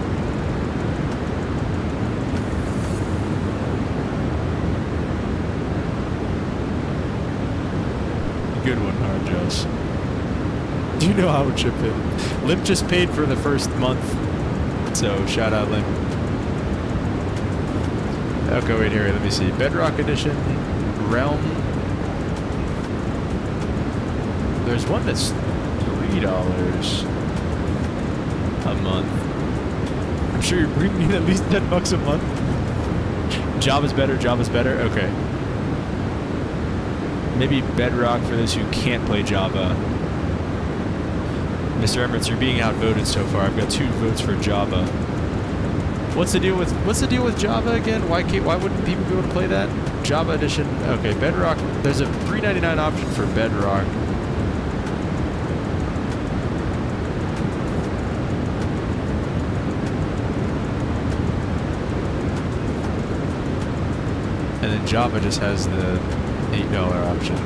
Good one, Harjoss. Do you know how to chip in? Limp just paid for the first month, so shout out Limp. Okay, wait here, let me see. Bedrock Edition, Realm. There's one that's $3 a month. I'm sure you're bringing in at least $10 a month. Java's better, okay. Maybe Bedrock for those who can't play Java. Mr. Emirates, you're being outvoted so far. I've got 2 votes for Java. What's the deal with Java again? Why wouldn't people be able to play that? Java Edition. Okay, Bedrock. There's a $3.99 option for Bedrock. And then Java just has the $8 option.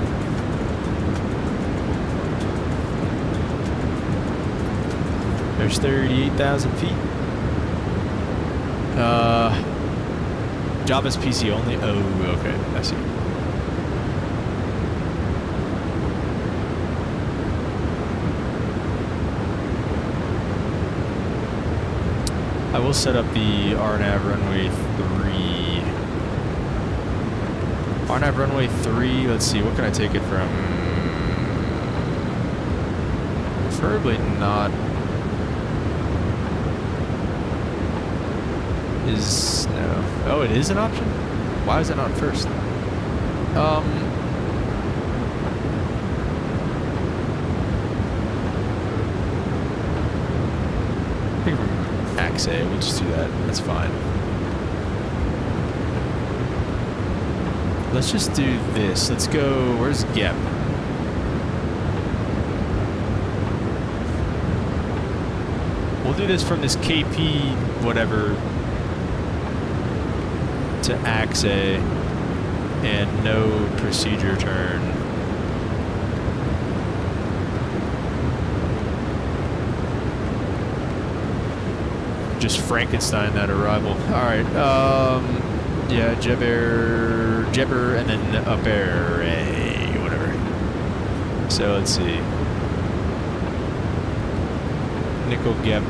There's 38,000 feet. Java's PC only. Oh, okay. I see. I will set up the RNAV Runway 3. RNAV Runway 3. Let's see. What can I take it from? Preferably not. No. Oh, it is an option? Why is it not first? I think from AXA, we'll just do that. That's fine. Let's just do this. Let's go. Where's Gep? We'll do this from this KP whatever to AXA and no procedure turn. Just Frankenstein that arrival. Alright, yeah, Jebber, and then up air, whatever. So let's see. Nickel Gep,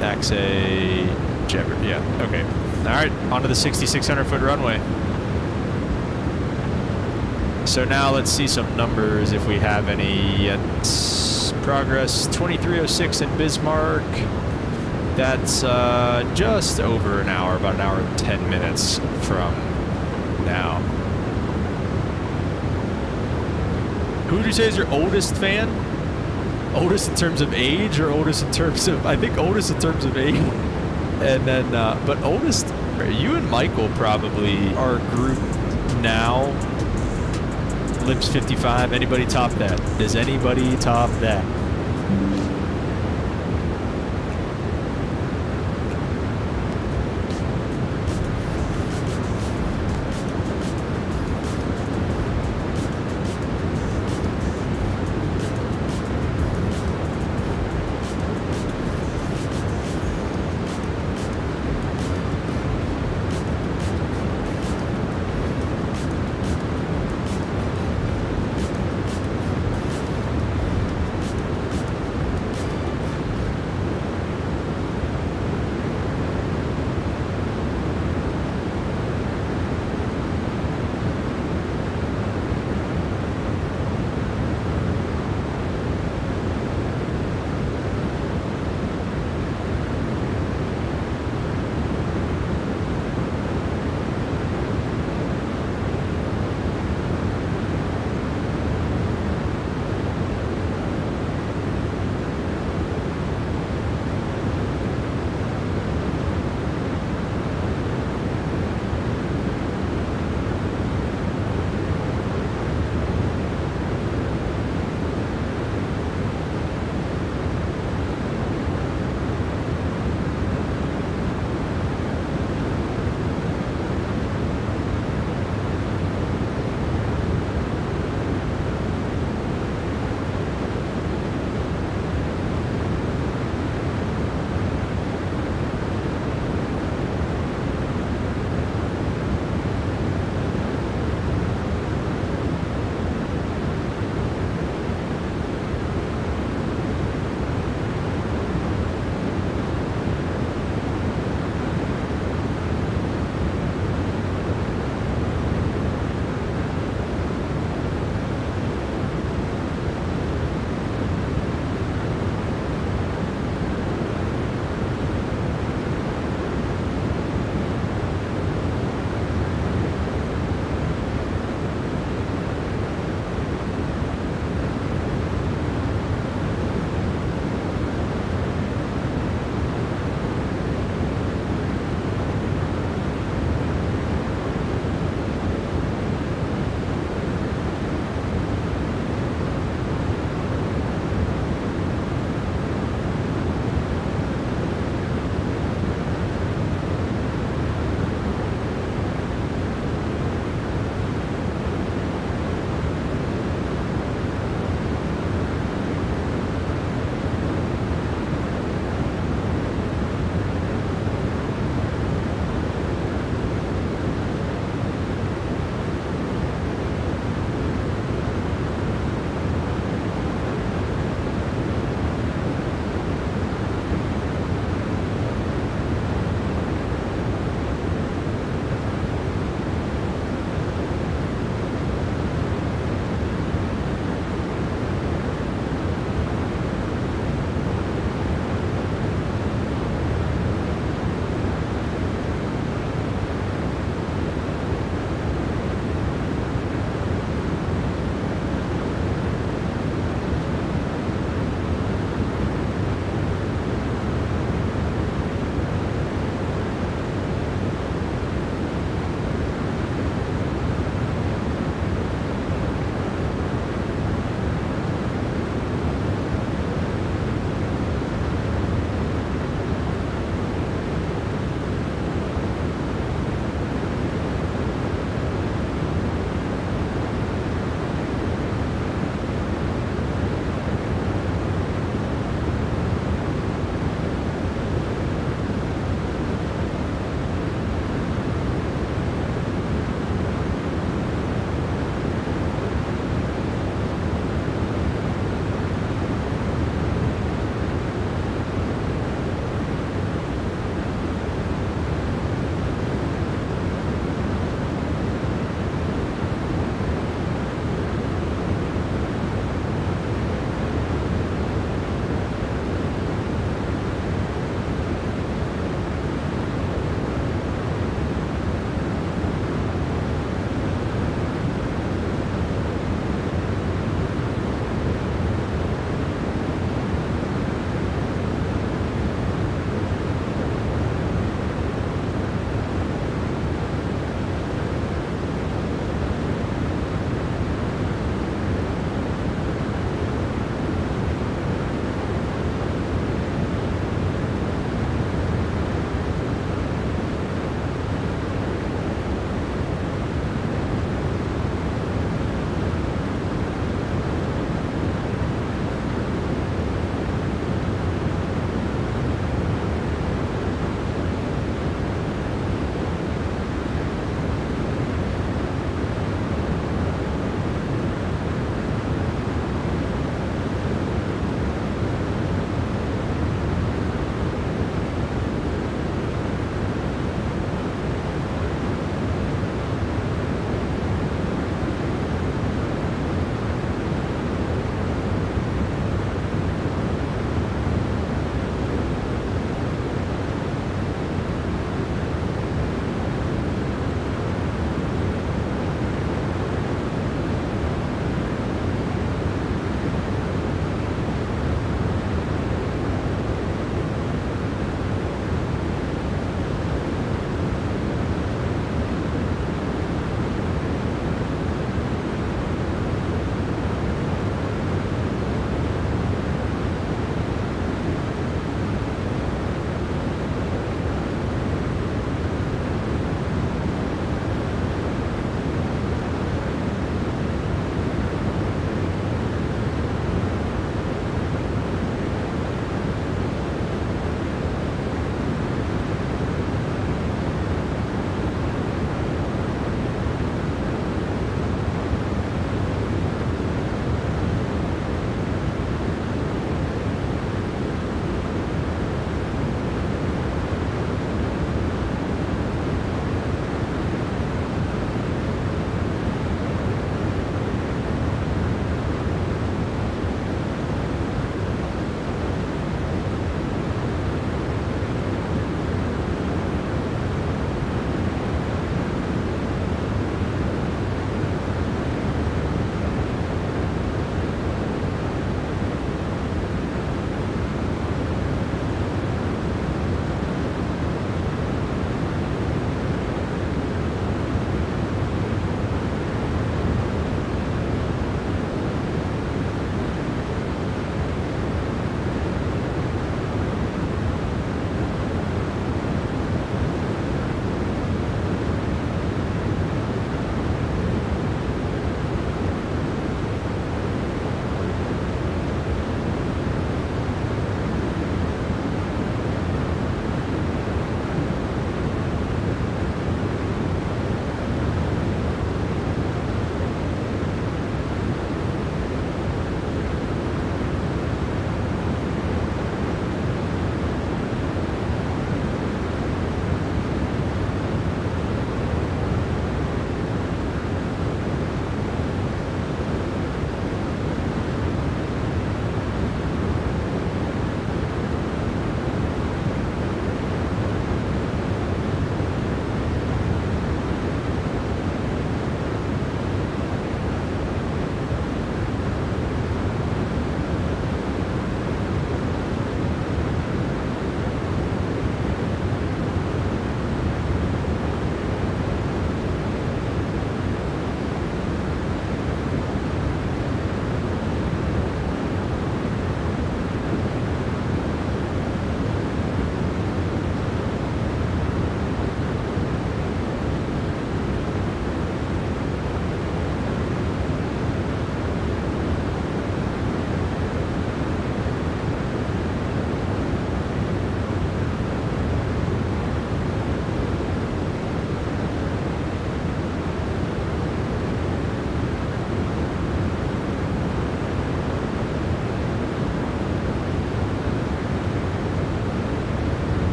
AXA, Jebber, yeah, okay. Alright, onto the 6,600 foot runway. So now let's see some numbers if we have any yet. Progress 2306 in Bismarck. That's just over an hour, about an hour and 10 minutes from now. Who would you say is your oldest fan? Oldest in terms of age or oldest in terms of, I think oldest in terms of age. And then, but oldest, you and Michael probably are grouped now. Lips 55. Anybody top that? Does anybody top that?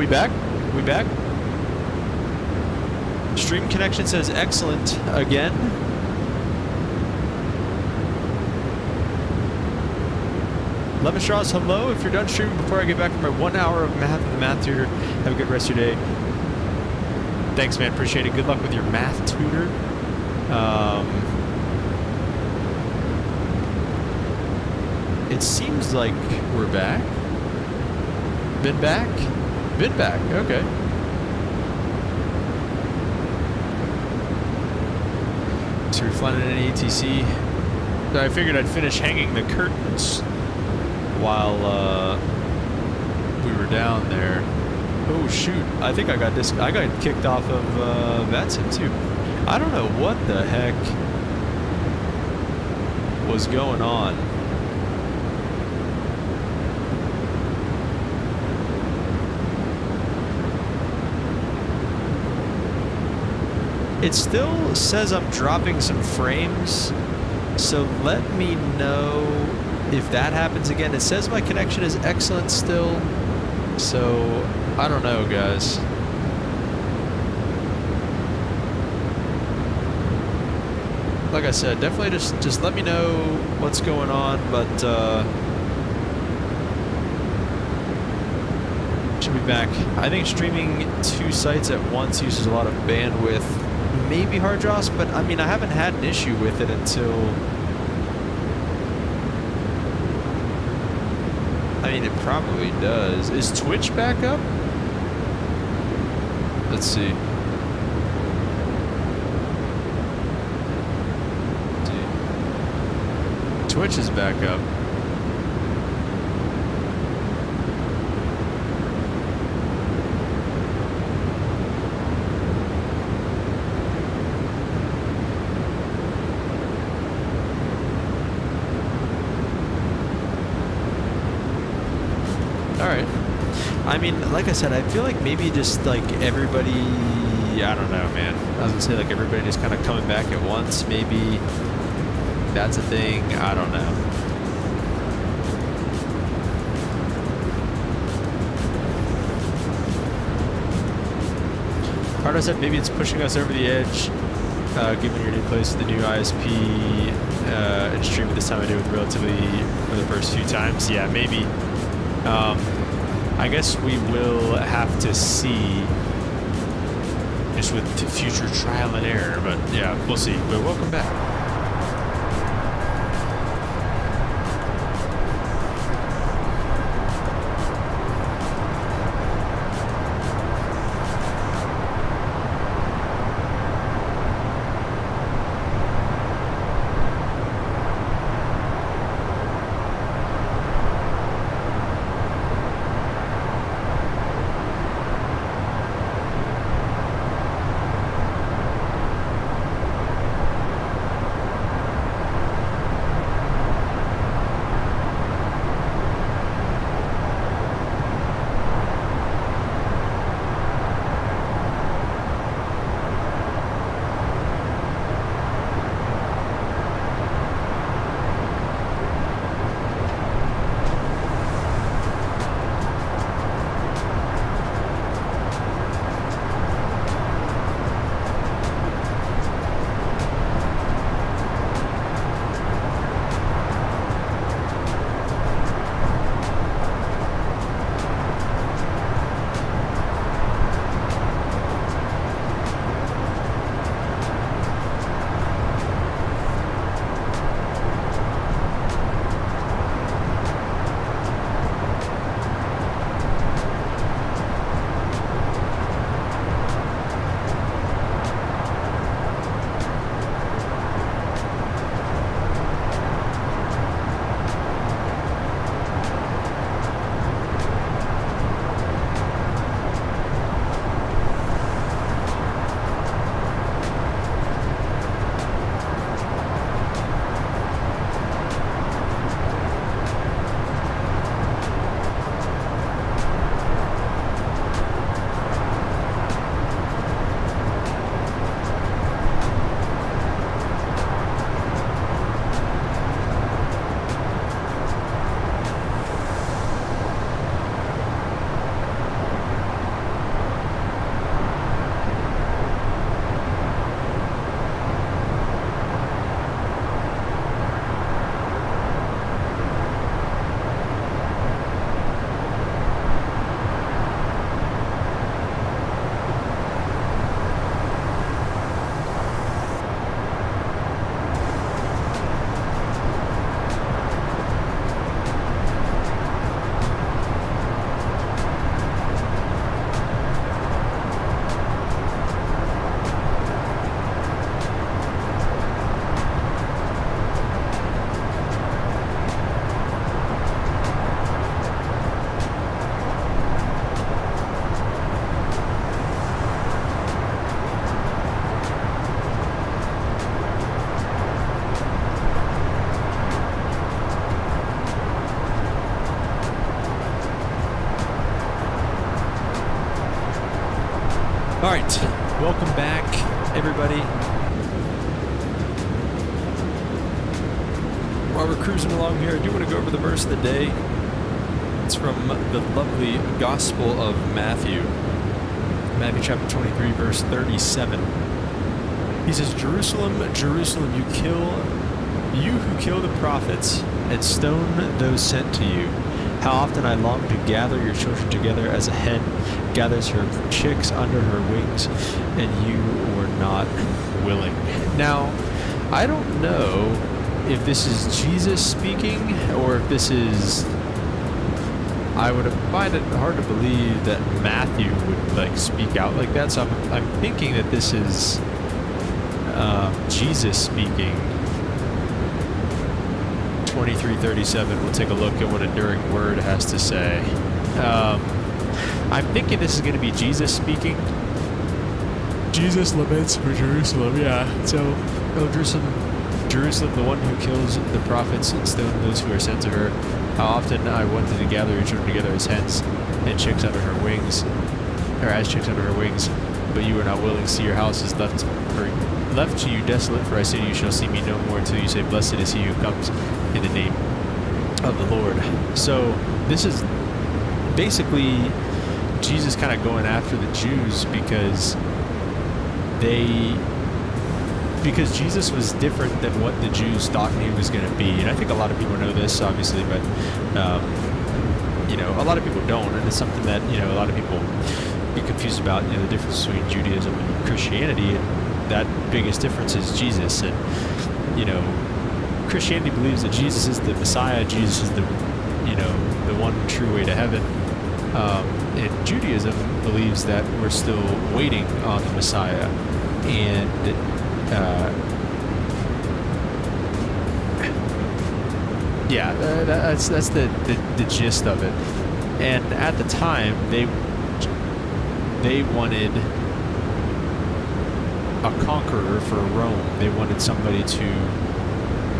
we back? We back? Stream connection says excellent again. Lemon Straws, hello. If you're done streaming before I get back from my 1 hour of math at the math tutor, have a good rest of your day. Thanks, man. Appreciate it. Good luck with your math tutor. It seems like we're back. Been back? Been back. Okay. So we're flying in an ATC. So I figured I'd finish hanging the curtains while we were down there. Oh shoot! I think I got kicked off of VATSIM too. I don't know what the heck was going on. It still says I'm dropping some frames, so let me know if that happens again. It says my connection is excellent still, so I don't know, guys. Like I said, definitely just let me know what's going on, but should be back. I think streaming 2 sites at once uses a lot of bandwidth. Maybe hard drives, but I mean, I haven't had an issue with it until... I mean, it probably does. Is Twitch back up? Let's see. Twitch is back up. Alright. I mean, like I said, I feel like maybe just like everybody, I don't know, man. I was gonna say like everybody just kind of coming back at once. Maybe that's a thing. I don't know. Cardo said maybe it's pushing us over the edge, given your new place with the new ISP and stream at this time I did with relatively for the first few times. Yeah, maybe. I guess we will have to see just with future trial and error, but yeah, we'll see. But welcome back. Alright, welcome back, everybody. While we're cruising along here, I do want to go over the verse of the day. It's from the lovely Gospel of Matthew. Matthew chapter 23, verse 37. He says, Jerusalem, Jerusalem, you who kill the prophets and stone those sent to you. How often I long to gather your children together as a hen gathers her chicks under her wings, and you were not willing. Now, I don't know if this is Jesus speaking, or if this is... I would find it hard to believe that Matthew would like speak out like that, so I'm thinking that this is Jesus speaking. 2337, we'll take a look at what Enduring Word has to say. I'm thinking this is going to be Jesus speaking. Jesus laments for Jerusalem, yeah. So, oh, Jerusalem, the one who kills the prophets and stones those who are sent to her. How often I wanted to gather your children together as hens and chicks under her wings, or as chicks under her wings, but you were not willing. See, your house is left to you desolate, for I say to you, shall see me no more until you say, blessed is he who comes in the name of the Lord. So this is basically Jesus kind of going after the Jews because Jesus was different than what the Jews thought he was going to be. And I think a lot of people know this, obviously, but you know, a lot of people don't, and it's something that, you know, a lot of people get confused about, you know, the difference between Judaism and Christianity. And that biggest difference is Jesus. And, you know, Christianity believes that Jesus is the Messiah, Jesus is the, you know, the one true way to heaven. And Judaism believes that we're still waiting on the Messiah. And yeah, that's the gist of it. And at the time, they wanted a conqueror for Rome. They wanted somebody to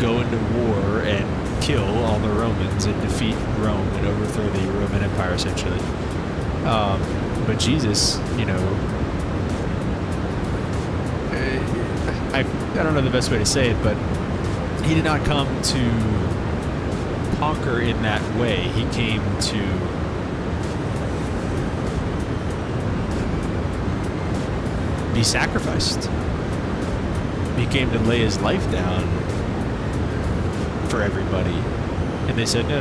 go into war and kill all the Romans and defeat Rome and overthrow the Roman Empire, essentially. But Jesus, you know, I don't know the best way to say it, but he did not come to conquer in that way. He came to be sacrificed. He came to lay his life down for everybody. And they said, no,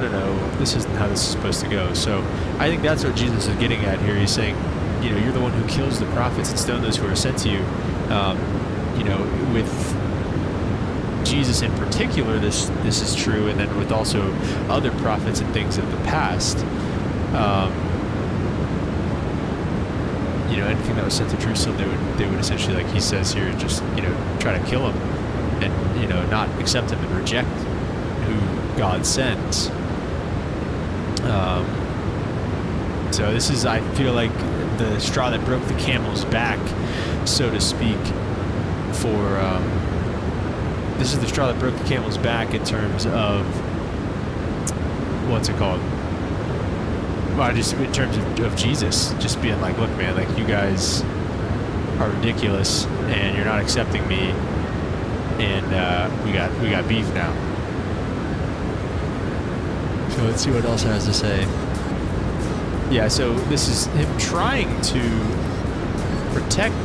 this isn't how this is supposed to go. So I think that's what Jesus is getting at here. He's saying, you know, you're the one who kills the prophets and stone those who are sent to you. You know, with Jesus in particular, this is true, and then with also other prophets and things of the past. You know, anything that was sent to Jerusalem, they would essentially, like he says here, just, you know, try to kill him, and, you know, not accept him and reject who God sends. So this is, I feel like, the straw that broke the camel's back, so to speak. This is the straw that broke the camel's back in terms of what's it called? Well, just in terms of Jesus, just being like, look, man, like, you guys are ridiculous, and you're not accepting me, and we got beef now. So let's see what else it has to say. Yeah, so this is him trying to protect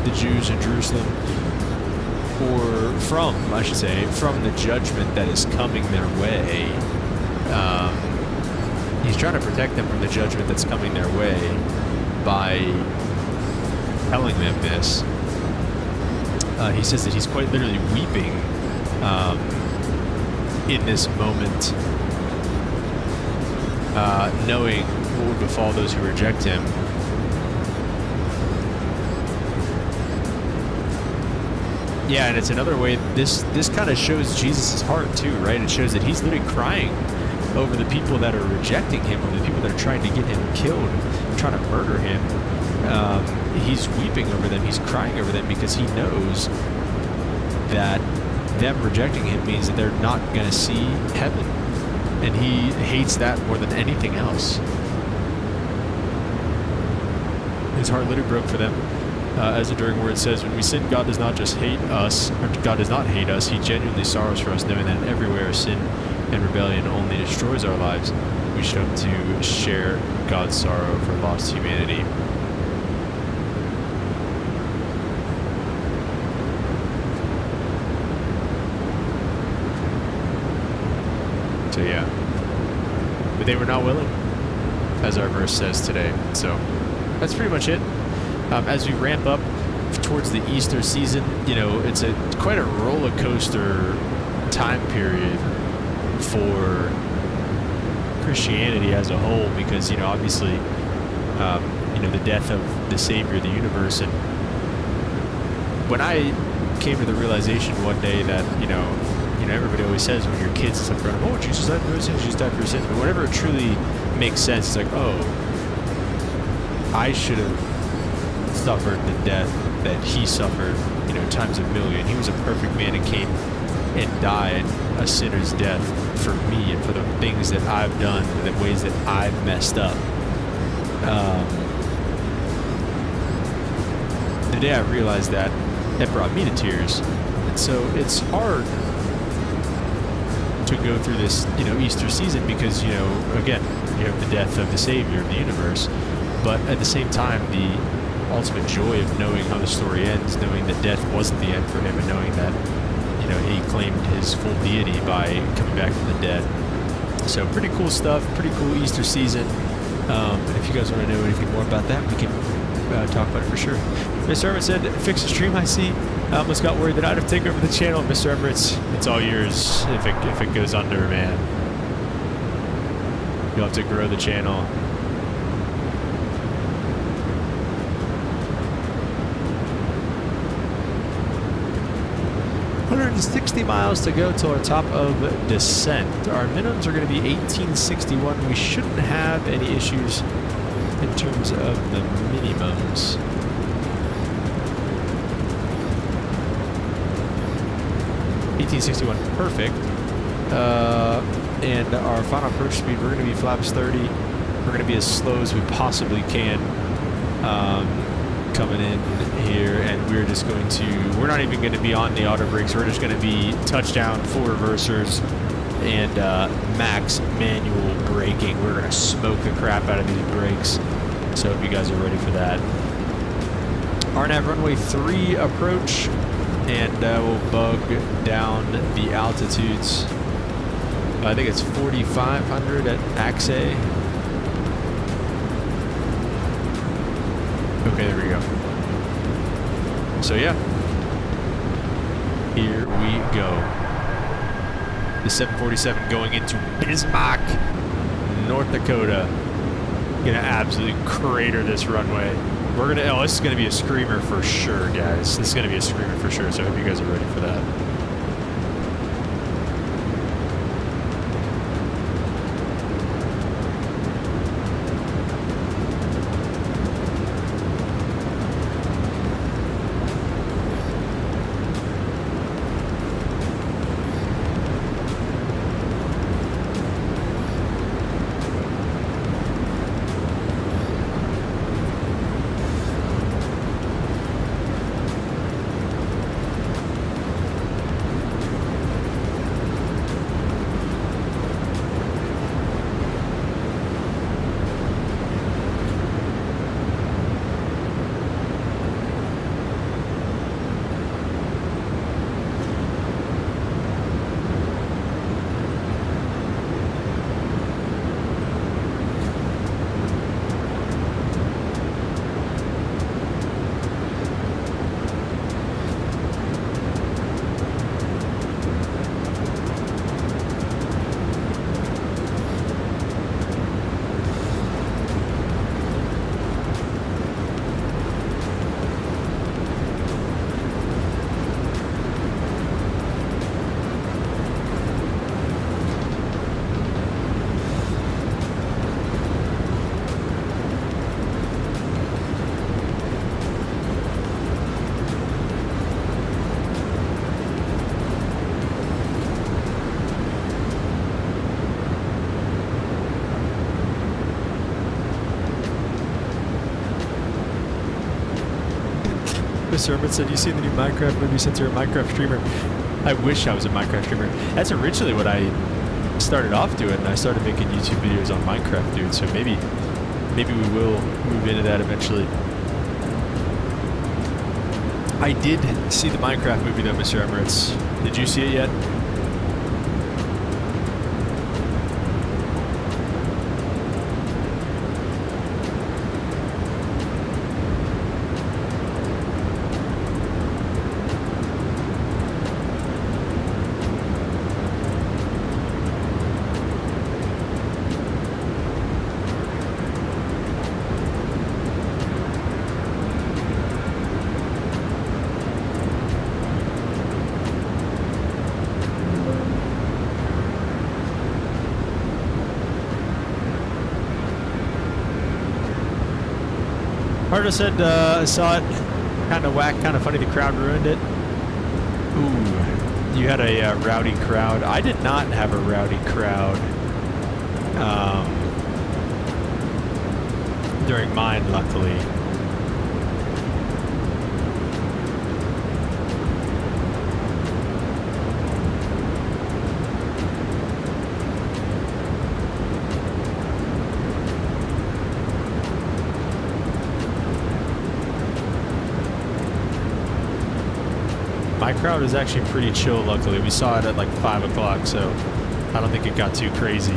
the Jews in Jerusalem, or from the judgment that is coming their way. He's trying to protect them from the judgment that's coming their way by telling them this. He says that he's quite literally weeping in this moment, knowing what would befall those who reject him. Yeah, and it's another way, this kind of shows Jesus' heart too, right? It shows that he's literally crying over the people that are rejecting him, over the people that are trying to get him killed, trying to murder him. He's weeping over them, he's crying over them, because he knows that them rejecting him means that they're not going to see heaven. And he hates that more than anything else. His heart literally broke for them. As the enduring word says, when we sin, God does not just hate us, or God does not hate us, He genuinely sorrows for us, knowing that everywhere sin and rebellion only destroys our lives. We should hope to share God's sorrow for lost humanity. So yeah, but they were not willing, as our verse says today. So that's pretty much it. As we ramp up towards the Easter season, you know, it's quite a roller coaster time period for Christianity as a whole, because, you know, obviously, you know, the death of the Savior of the universe. And when I came to the realization one day that, you know, everybody always says when your kids and stuff going, oh, Jesus died for your sins, Jesus died for your sins. But whenever it truly makes sense, it's like, oh, I should have suffered the death that He suffered, you know, times a million. He was a perfect man and came and died a sinner's death for me and for the things that I've done, the ways that I've messed up. The day I realized that, it brought me to tears. And so it's hard to go through this, you know, Easter season because, you know, again, you have the death of the Savior of the universe, but at the same time, the ultimate joy of knowing how the story ends, knowing that death wasn't the end for Him, and knowing that, you know, He claimed His full deity by coming back from the dead. So pretty cool stuff, pretty cool Easter season. And if you guys want to know anything more about that, we can talk about it for sure. Mr. Emirates said, fix the stream, I see. I almost got worried that I'd have taken over the channel. Mr. Emirates, it's all yours if it goes under, man. You'll have to grow the channel. $160 miles to go till our top of descent. Our minimums are going to be 1861. We shouldn't have any issues in terms of the minimums. $1861, perfect. And our final approach speed, we're going to be flaps 30. We're going to be as slow as we possibly can. Coming in here, and we're just going to, we're not even going to be on the auto brakes. We're just going to be touchdown, full reversers, and max manual braking. We're going to smoke the crap out of these brakes. So if you guys are ready for that. RNAV runway 3 approach, and we'll bug down the altitudes. I think it's 4,500 at Axe. Okay, there we go. So yeah, here we go. The 747 going into Bismarck, North Dakota. Gonna absolutely crater this runway. We're gonna, oh, this is gonna be a screamer for sure, guys. This is gonna be a screamer for sure, so I hope you guys are ready for that. Mr. Hermit said, you seen the new Minecraft movie since you're a Minecraft streamer? I wish I was a Minecraft streamer. That's originally what I started off doing. I started making YouTube videos on Minecraft, dude. So maybe we will move into that eventually. I did see the Minecraft movie though, Mr. Emirates. Did you see it yet? Hardo said, saw it, kind of whack, kind of funny, the crowd ruined it. Ooh, you had a rowdy crowd. I did not have a rowdy crowd during mine, luckily. My crowd is actually pretty chill, luckily. We saw it at like 5 o'clock, so I don't think it got too crazy.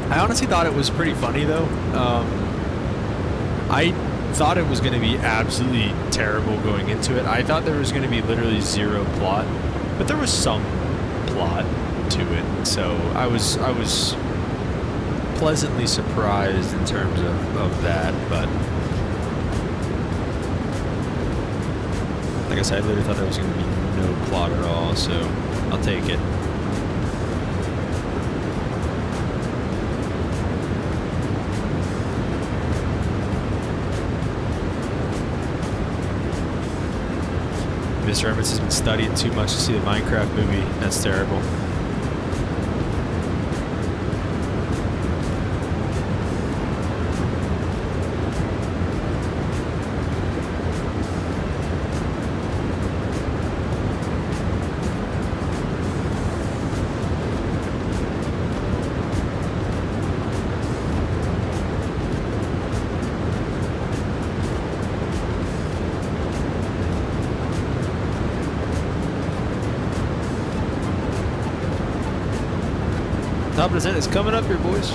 I honestly thought it was pretty funny, though. I thought it was going to be absolutely terrible going into it. I thought there was going to be literally zero plot, but there was some plot to it. So I was pleasantly surprised in terms of that, but like I said, I literally thought there was going to be no plot at all, so I'll take it. Mr. Evans has been studying too much to see the Minecraft movie. That's terrible. Top percent is coming up here, boys.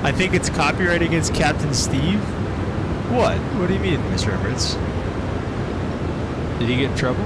I think it's copyright against Captain Steve? What? What do you mean, Mr. Emirates? Did he get in trouble?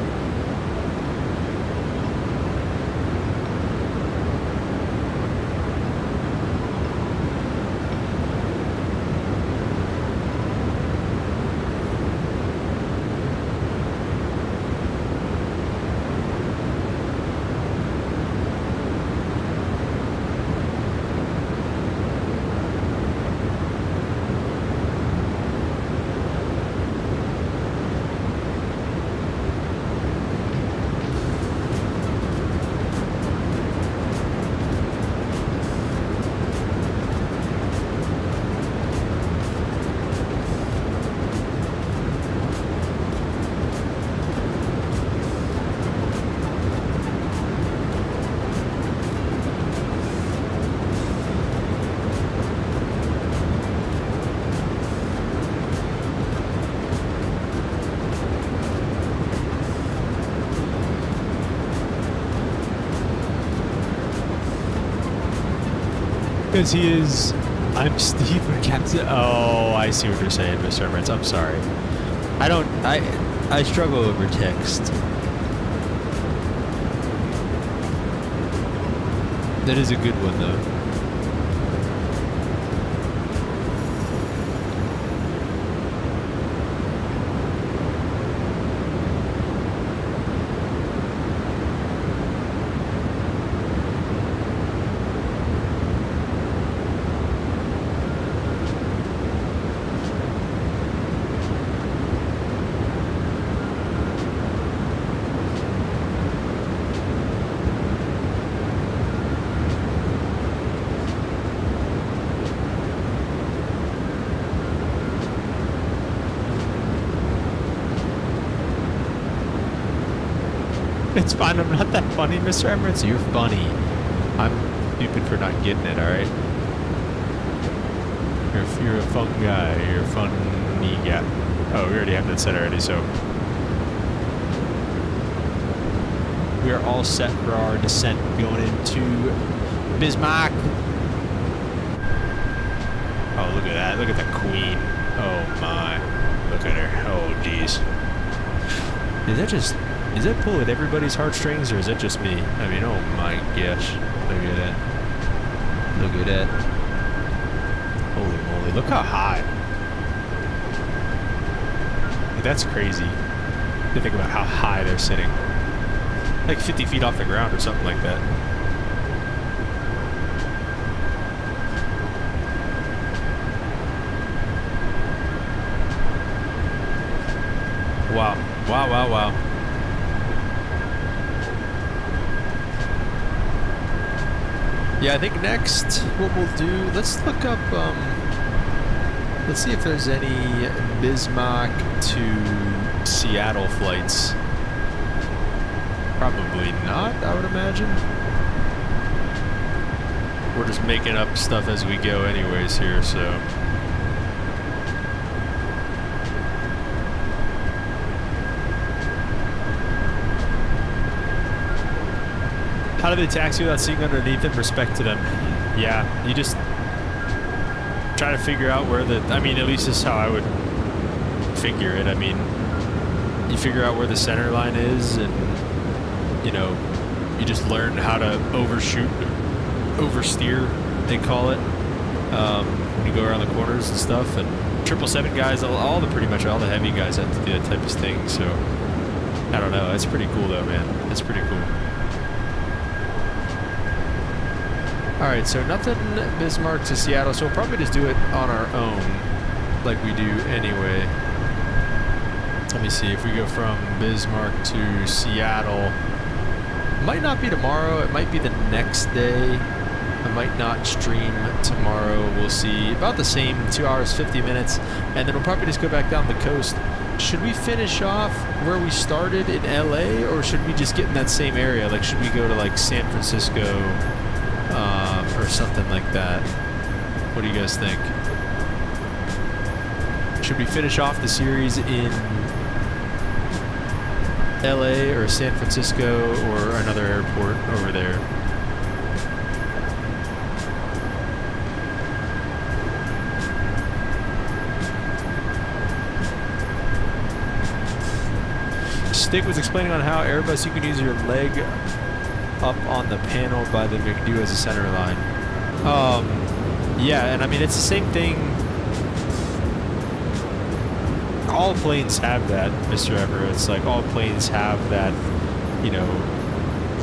Because he is... I'm Steve or Captain... Oh, I see what you're saying, Mr. Emirates. I'm sorry. I struggle over text. That is a good one, though. It's fine, I'm not that funny, Mr. Emirates. You're funny. I'm stupid for not getting it, alright? You're a fun guy. You're a funny guy. Oh, we already have that set already, so. We are all set for our descent going into Bismarck. Oh, look at that. Look at the queen. Oh, my. Look at her. Oh, jeez. Is that pull at everybody's heartstrings, or is that just me? I mean, oh my gosh. Look at that. Look at that. Holy moly. Look how high. That's crazy to think about how high they're sitting. Like 50 feet off the ground or something like that. Wow. Wow, wow, wow. Yeah, I think next what we'll do, let's look up, let's see if there's any Bismarck to Seattle flights. Probably not, I would imagine. We're just making up stuff as we go anyways here, so. How do they taxi without seeing underneath them? Respect to them. Yeah, you just try to figure out where the, I mean, at least this is how I would figure it. I mean, you figure out where the center line is, and, you know, you just learn how to overshoot, oversteer, they call it, when you go around the corners and stuff. And 777 guys, pretty much all the heavy guys have to do that type of thing, so I don't know. That's pretty cool though, man. That's pretty cool. Alright, so nothing Bismarck to Seattle, so we'll probably just do it on our own, like we do anyway. Let me see, if we go from Bismarck to Seattle, might not be tomorrow, it might be the next day. I might not stream tomorrow, we'll see. About the same, 2 hours, 50 minutes, and then we'll probably just go back down the coast. Should we finish off where we started in LA, or should we just get in that same area? Like, should we go to like San Francisco, or something like that? What do you guys think? Should we finish off the series in LA or San Francisco or another airport over there? Stick was explaining on how Airbus you can use your leg up on the panel by the McDo as a center line. Yeah, and I mean, it's the same thing. All planes have that, Mr. Everett. It's like all planes have that, you know,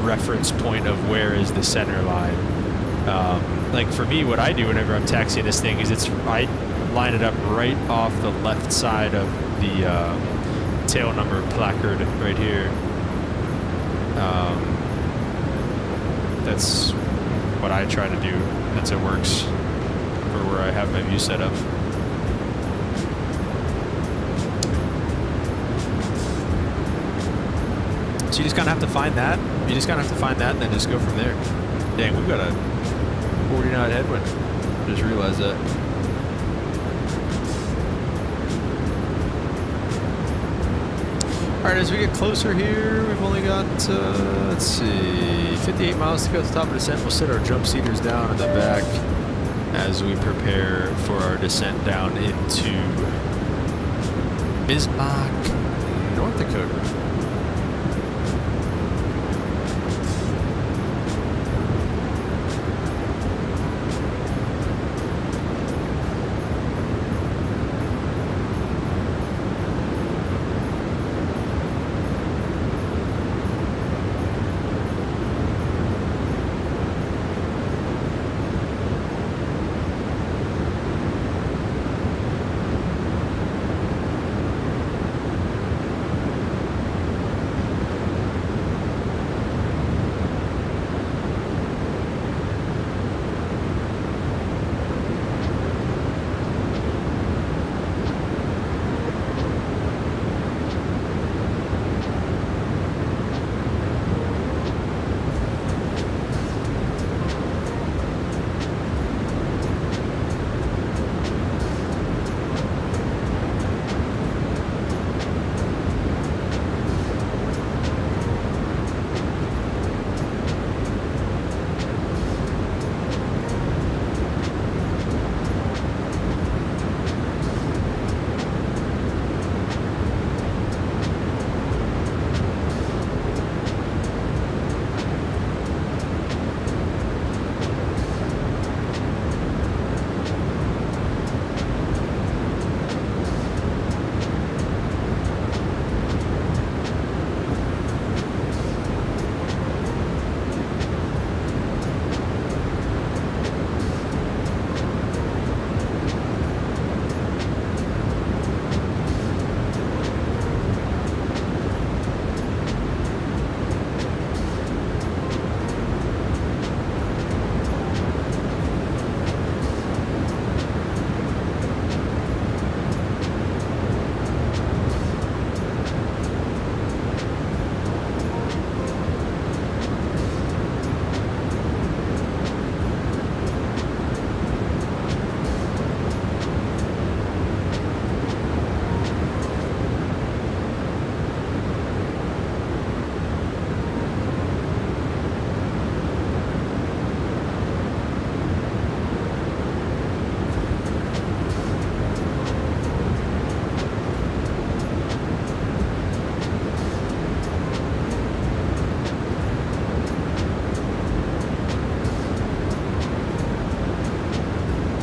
reference point of where is the center line. Like for me, what I do whenever I'm taxiing this thing is I line it up right off the left side of the tail number placard right here. That's what I try to do. That's it works for where I have my view set up. So you just kind of have to find that. You just kind of have to find that and then just go from there. Dang, we've got a 40-knot headwind. Just realized that. Alright, as we get closer here, we've only got, let's see, 58 miles to go to the top of the descent. We'll set our jump seaters down in the back as we prepare for our descent down into Bismarck, North Dakota.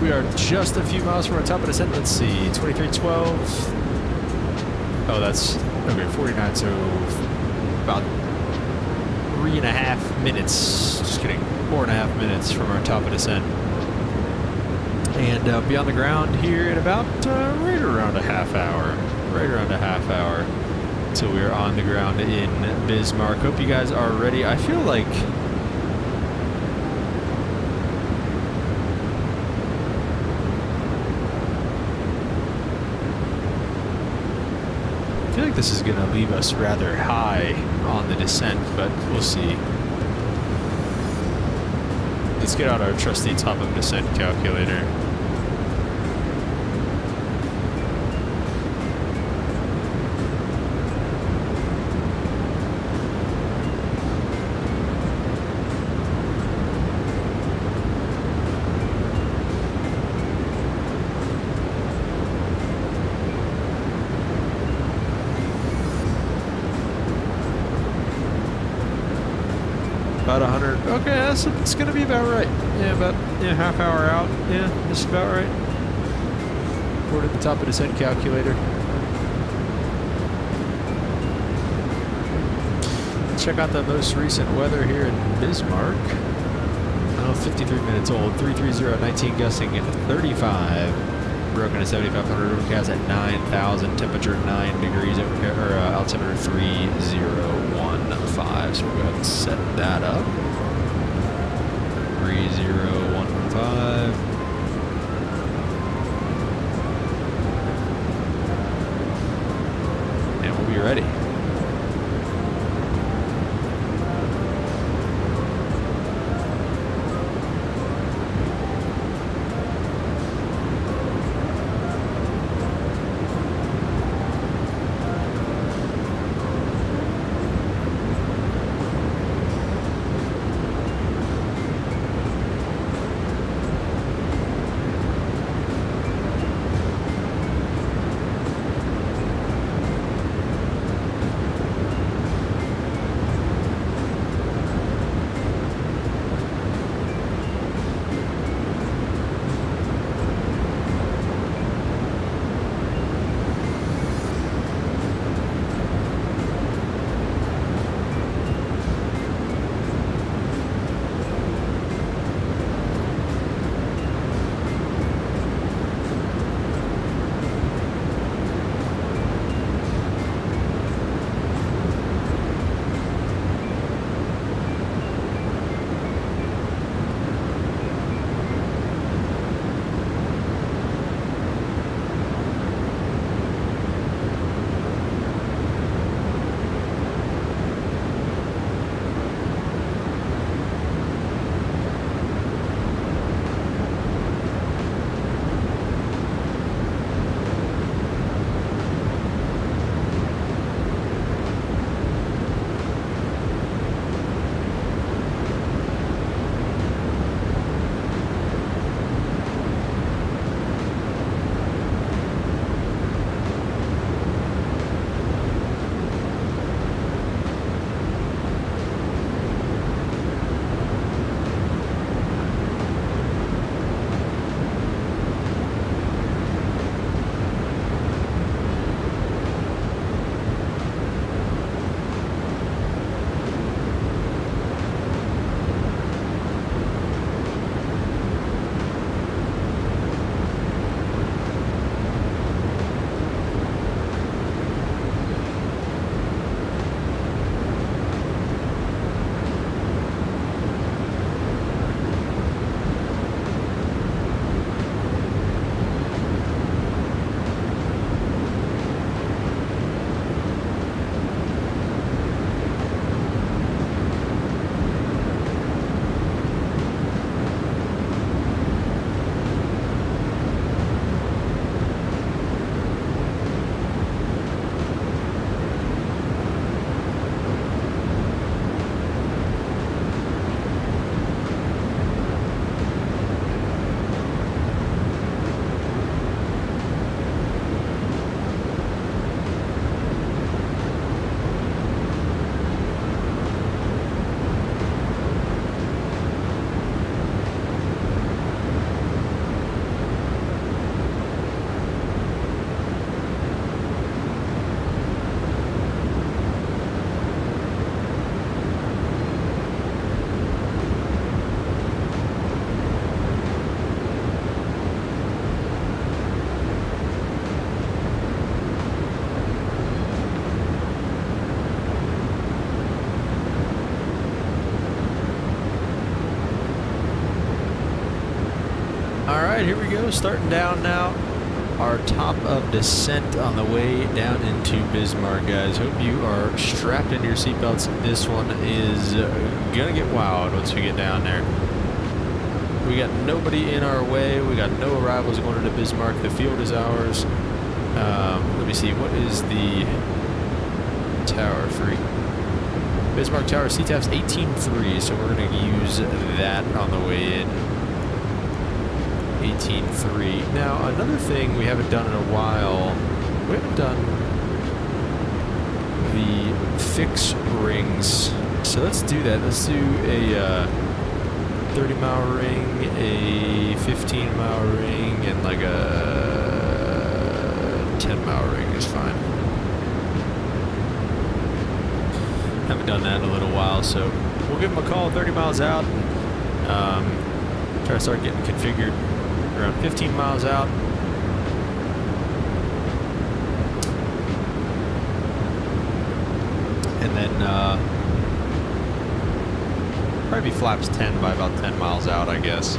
We are just a few miles from our top of descent. Let's see, 2312. Oh, that's okay. 49. So about 3.5 minutes. Just kidding. 4.5 minutes from our top of descent. And be on the ground here in about right around a half hour. Right around a half hour till we are on the ground in Bismarck. Hope you guys are ready. I feel like this is going to leave us rather high on the descent, but we'll see. Let's get out our trusty top of descent calculator. About 100. Okay, it's gonna be about right. Yeah, about half hour out. Yeah, just about right. We're at the top of the descent calculator. Check out the most recent weather here in Bismarck. Oh, 53 minutes old. 330, 19 gusting at 35. Broken at 7,500. Overcast at 9,000. Temperature 9 degrees. Altimeter 3015. So we'll go ahead and set that up. 3015. And we'll be ready. Alright, here we go, starting down now. Our top of descent on the way down into Bismarck, guys. Hope you are strapped into your seatbelts. This one is gonna get wild once we get down there. We got nobody in our way. We got no arrivals going into Bismarck. The field is ours. Let me see, what is the tower for Bismarck Tower? CTAF's 18.3, so we're gonna use that on the way in. 18.3. Now, another thing we haven't done in a while, we haven't done the fix rings. So let's do that. Let's do a 30-mile ring, a 15-mile ring, and like a 10-mile ring is fine. Haven't done that in a little while, so we'll give them a call 30 miles out and try to start getting configured around 15 miles out. And then probably be flaps 10 by about 10 miles out, I guess.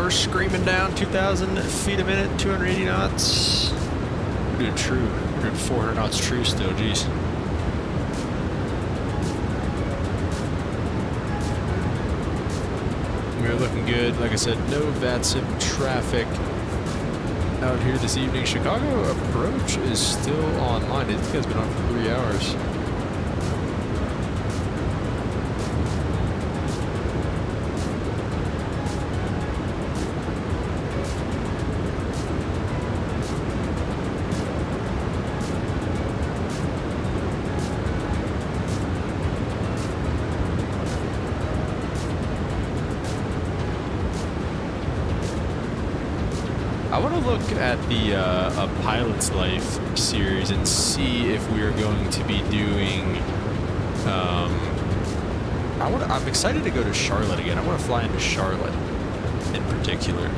We're screaming down 2,000 feet a minute, 280 knots. We're doing true. We're doing 400 knots true still, geez. We're looking good. Like I said, no VATSIM traffic out here this evening. Chicago approach is still online. It has been on for 3 hours. I want to look at the A Pilot's Life series and see if we are going to be doing. I'm excited to go to Charlotte again. I want to fly into Charlotte in particular.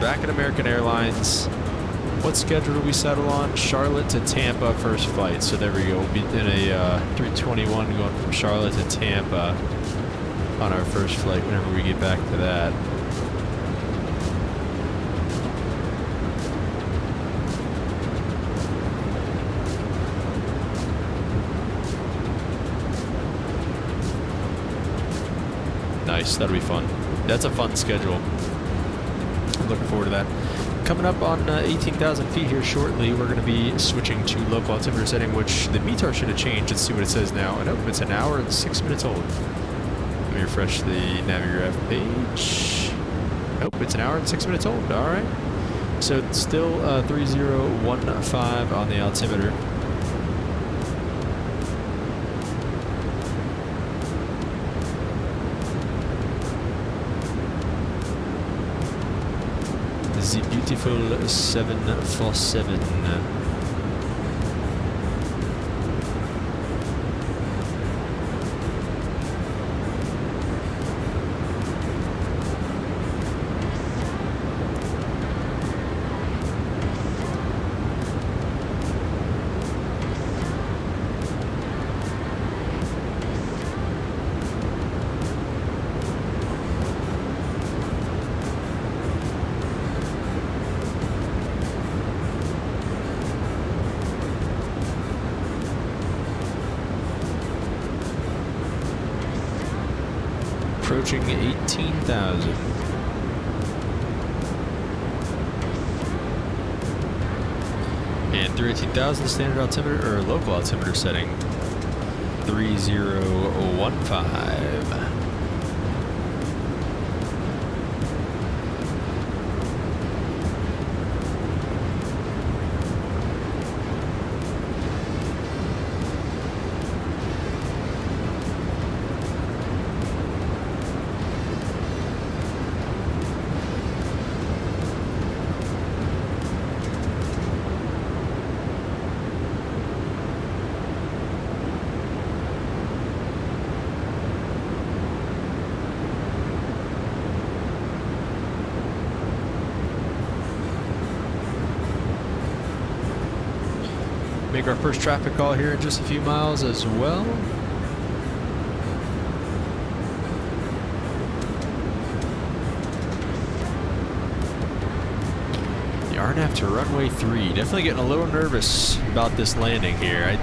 Back at American Airlines. What schedule do we settle on? Charlotte to Tampa first flight. So there we go. We'll be in a 321 going from Charlotte to Tampa on our first flight whenever we get back to that. Nice. That'll be fun. That's a fun schedule. Looking forward to that. Coming up on 18,000 feet here shortly, we're going to be switching to local altimeter setting, which the METAR should have changed. Let's see what it says now. And it's an hour and 6 minutes old. Let me refresh the Navigraph page. Nope, it's an hour and 6 minutes old. All right. So it's still 3015 on the altimeter. The beautiful 747. Approaching 18,000. And through 18,000, standard altimeter or local altimeter setting 3015. Make our first traffic call here in just a few miles as well. The RNAV to runway 3. Definitely getting a little nervous about this landing here.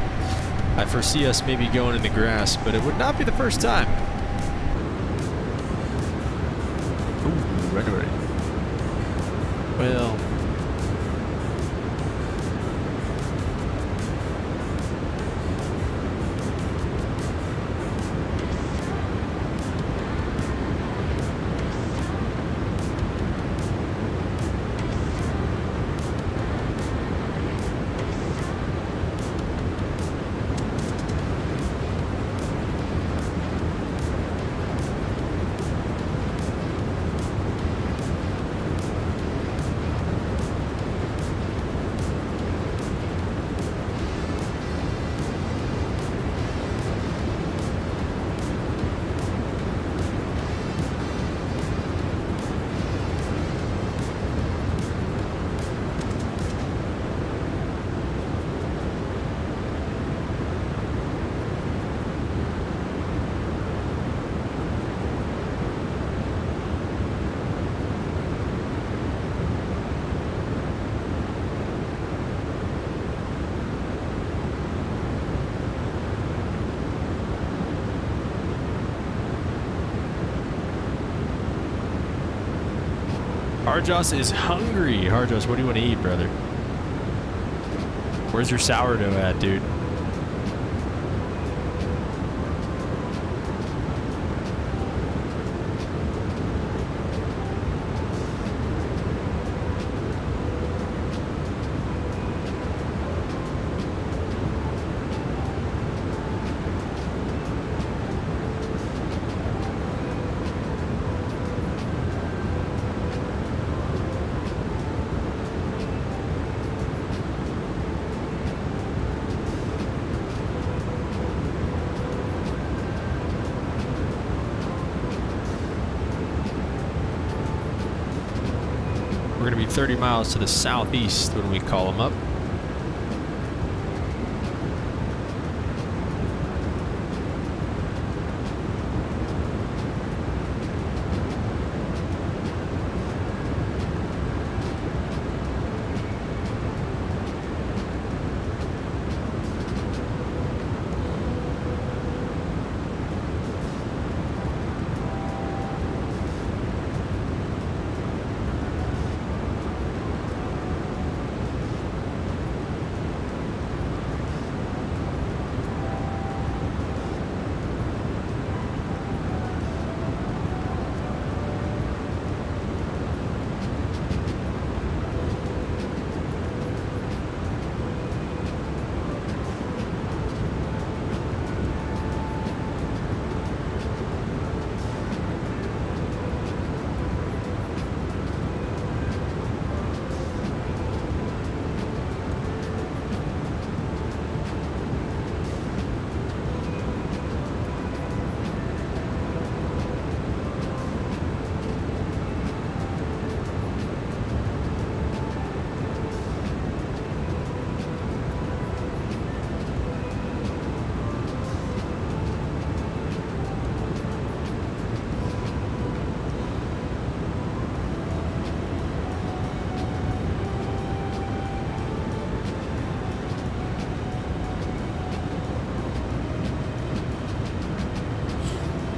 I foresee us maybe going in the grass, but it would not be the first time. Ooh, runway. Well. Harjos is hungry. Harjos, what do you want to eat, brother? Where's your sourdough at, dude? We're going to be 30 miles to the southeast when we call them up.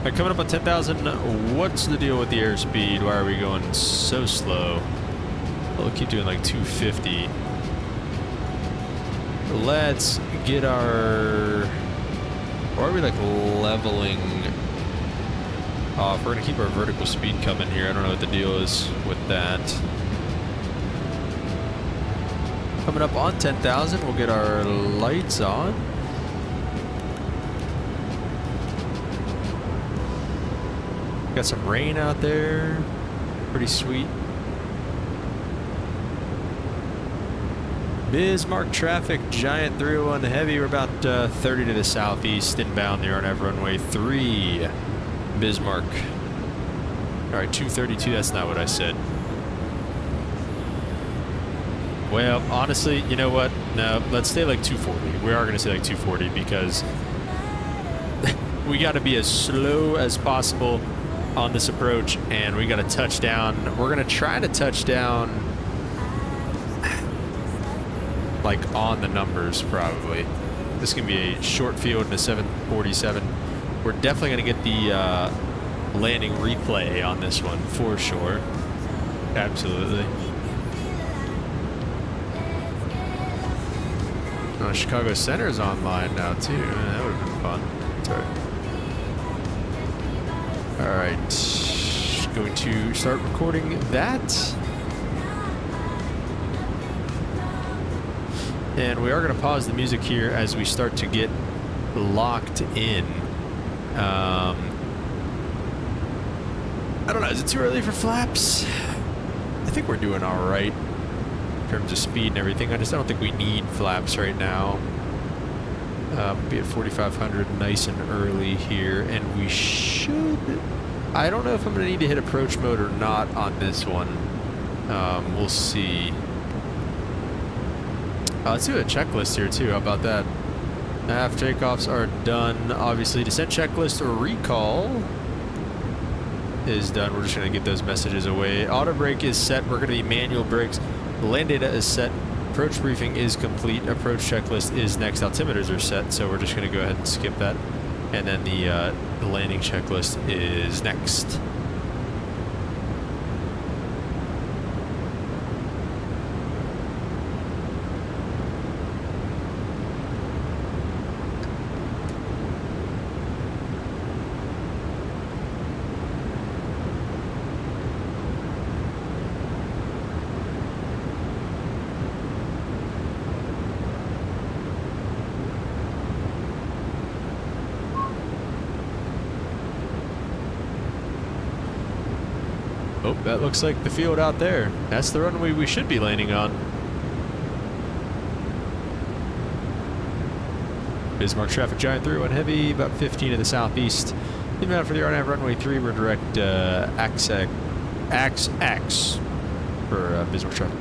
Alright, coming up on 10,000, what's the deal with the airspeed? Why are we going so slow? We'll keep doing like 250. Let's get our... Or are we like leveling off? We're gonna keep our vertical speed coming here. I don't know what the deal is with that. Coming up on 10,000, we'll get our lights on. Got some rain out there. Pretty sweet. Bismarck traffic, Giant 301 heavy. We're about 30 to the southeast, inbound there on runway 3. Bismarck. Alright, 232, that's not what I said. Well, honestly, you know what? No, let's stay like 240. We are going to stay like 240 because we got to be as slow as possible on this approach, and we got to touch down. We're going to try to touch down like on the numbers probably. This can be a short field and a 747. We're definitely going to get the landing replay on this one for sure. Absolutely. Oh, Chicago Center is online now too. That would have been fun. That's all right. Alright, going to start recording that. And we are going to pause the music here as we start to get locked in. I don't know, is it too early for flaps? I think we're doing alright in terms of speed and everything. I don't think we need flaps right now. Be at 4,500 nice and early here, and we should... I don't know if I'm going to need to hit approach mode or not on this one. We'll see. Let's do a checklist here too. How about that? Half takeoffs are done. Obviously, descent checklist or recall is done. We're just going to get those messages away. Auto brake is set. We're going to be manual brakes. Land data is set. Approach briefing is complete. Approach checklist is next. Altimeters are set, so we're just going to go ahead and skip that. And then the landing checklist is next. Oh, that looks like the field out there. That's the runway we should be landing on. Bismarck traffic giant through and heavy, about 15 to the southeast. Inbound for the RNAV runway 3, we're direct AX for Bismarck traffic.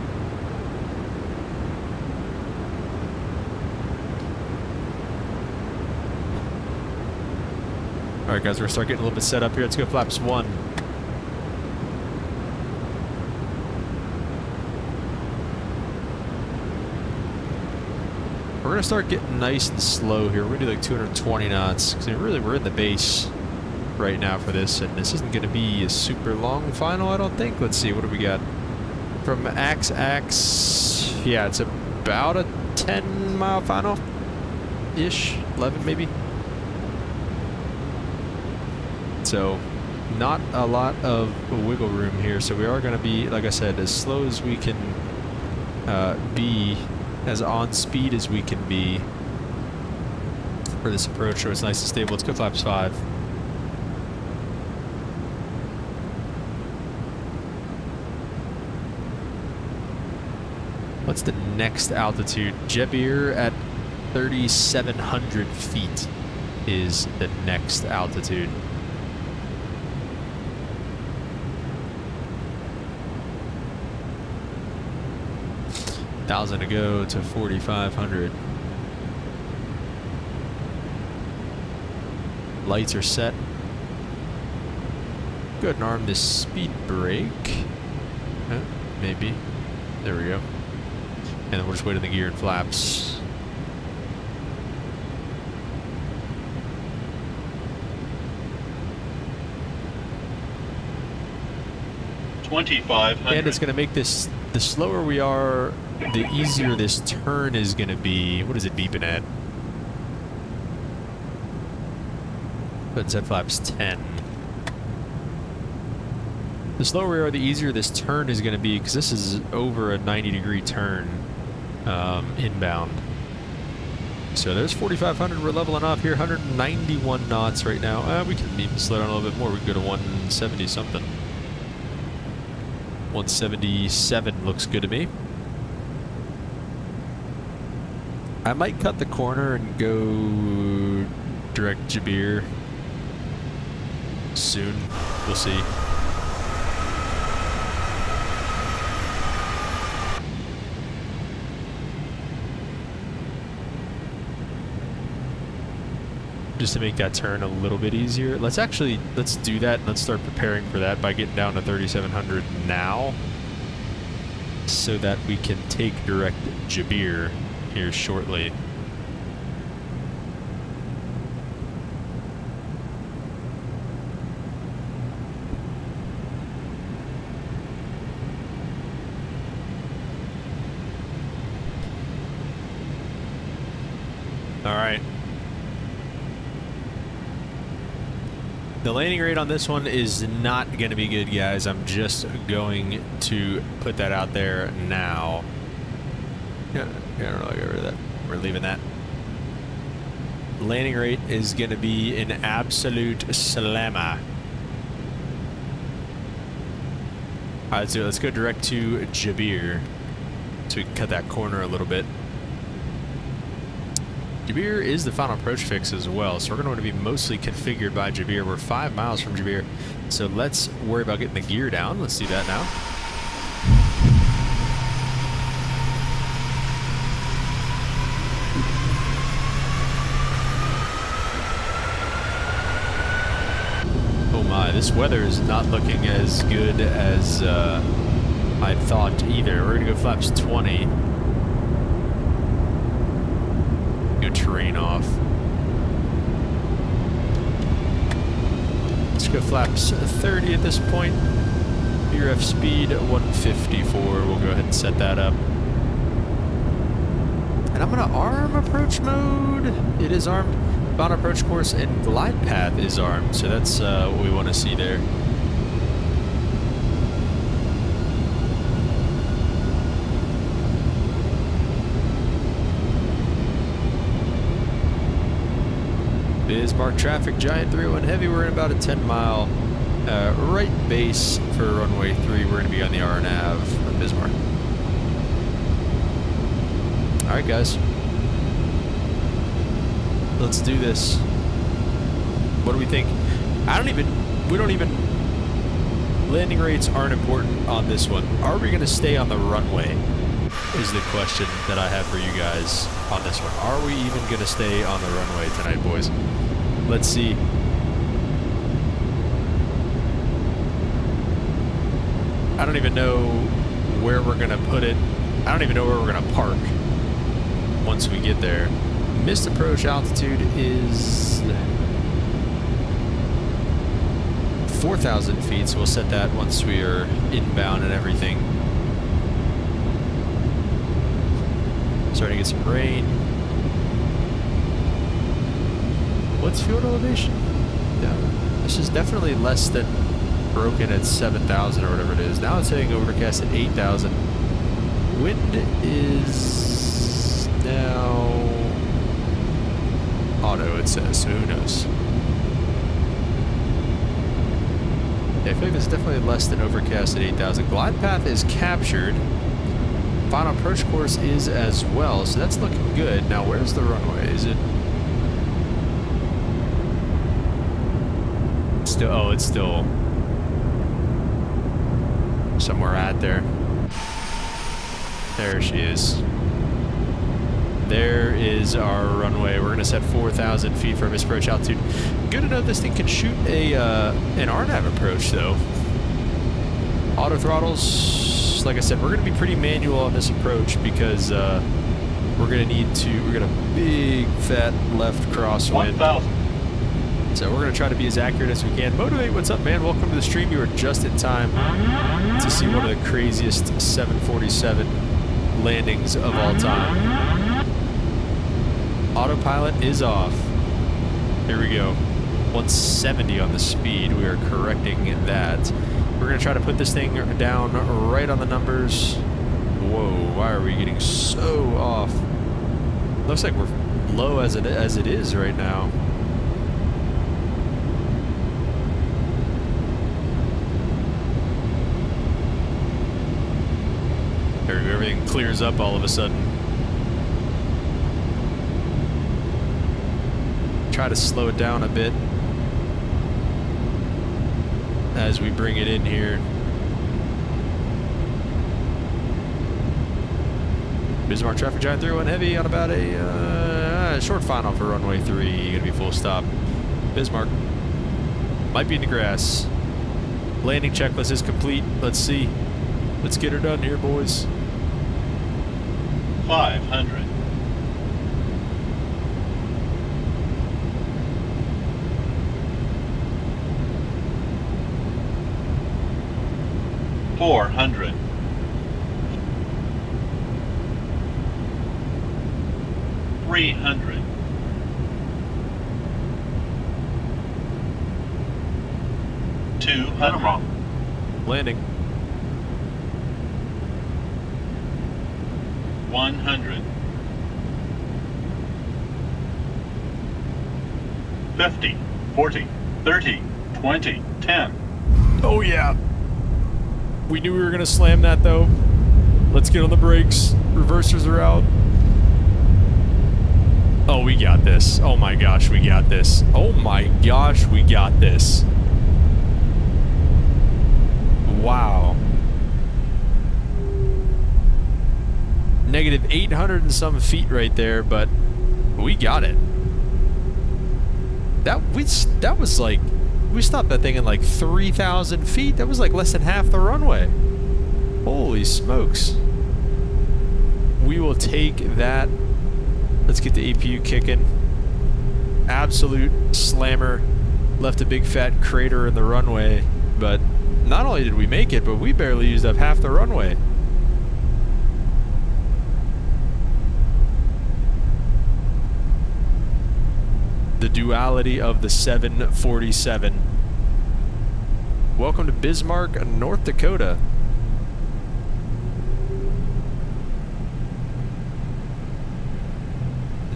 Alright guys, we're gonna start getting a little bit set up here. Let's go flaps 1. We're gonna start getting nice and slow here. We're gonna do like 220 knots because we're in the base right now for this, and this isn't gonna be a super long final, I don't think. Let's see, what do we got from AX? Yeah, it's about a 10-mile final ish, 11 maybe. So not a lot of wiggle room here, so we are going to be, like I said, as slow as we can be, as on speed as we can be for this approach, so it's nice and stable. Let's go flaps 5. What's the next altitude? Jebir at 3,700 feet is the next altitude. 1,000 to go to 4,500. Lights are set. Go ahead and arm this speed brake. Maybe. There we go. And then we'll just wait on the gear and flaps. And it's going to make this, the slower we are, the easier this turn is going to be. What is it beeping at? But Z flaps 10. The slower we are, the easier this turn is going to be, because this is over a 90-degree turn inbound. So there's 4,500. We're leveling off here. 191 knots right now. We can even slow down a little bit more. We can go to 170 something. 177 looks good to me. I might cut the corner and go direct Jebir soon. We'll see. Just to make that turn a little bit easier. Let's do that, and let's start preparing for that by getting down to 3,700 now, so that we can take direct Jebir here shortly. All right. The landing rate on this one is not going to be good, guys. I'm just going to put that out there now. Yeah, I don't know, get rid of that. We're leaving that. Landing rate is going to be an absolute slammer. Alright, so let's go direct to Jebir, so we can cut that corner a little bit. Jebir is the final approach fix as well, so we're going to want to be mostly configured by Jebir. We're 5 miles from Jebir, so let's worry about getting the gear down. Let's do that now. Oh my, this weather is not looking as good as I thought either. We're going to go flaps 20. Terrain off. Let's go flaps 30 at this point. Your F speed 154. We'll go ahead and set that up. And I'm going to arm approach mode. It is armed. Bound approach course and glide path is armed. So that's what we want to see there. Bismarck traffic giant through and heavy. We're in about a 10-mile right base for runway 3. We're going to be on the RNAV of Bismarck. All right, guys. Let's do this. What do we think? We don't even, landing rates aren't important on this one. Are we going to stay on the runway is the question that I have for you guys on this one. Are we even going to stay on the runway tonight, boys? Let's see. I don't even know where we're going to put it. I don't even know where we're going to park once we get there. Missed approach altitude is 4,000 feet, so we'll set that once we are inbound and everything. Starting to get some rain. What's field elevation? Yeah, this is definitely less than broken at 7,000 or whatever it is. Now it's hitting overcast at 8,000. Wind is now auto, it says, so who knows? Yeah, I feel like this is definitely less than overcast at 8,000. Glide path is captured. Final approach course is as well, so that's looking good. Now, where's the runway? Is it still? Oh, it's still somewhere out there. There she is. There is our runway. We're gonna set 4,000 feet for missed approach altitude. Good to know this thing can shoot a an RNAV approach though. Auto throttles, like I said, we're gonna be pretty manual on this approach because we're gonna need to. We got a big fat left crosswind. 1,000. So we're gonna try to be as accurate as we can. Motivate, what's up, man? Welcome to the stream. You are just in time to see one of the craziest 747 landings of all time. Autopilot is off. Here we go. 170 on the speed. We are correcting that. We're gonna try to put this thing down right on the numbers. Whoa! Why are we getting so off? Looks like we're low as it is right now. Everything clears up all of a sudden. Try to slow it down a bit as we bring it in here. Bismarck traffic giant 301 heavy on about a short final for runway 3. Gonna be full stop. Bismarck might be in the grass. Landing checklist is complete. Let's see. Let's get her done here, boys. 500. 400. 300. 200. Landing. 100. 50, 40, 30, 20, 10. Oh yeah. We knew we were gonna slam that though. Let's get on the brakes. Reversers are out. Oh, we got this. Oh my gosh, we got this. Oh my gosh, we got this. Wow. Negative 800 and some feet right there, but we got it. That was like, we stopped that thing in like 3,000 feet. That was like less than half the runway. Holy smokes. We will take that. Let's get the APU kicking. Absolute slammer. Left a big fat crater in the runway, but not only did we make it, but we barely used up half the runway. The duality of the 747. Welcome to Bismarck, North Dakota.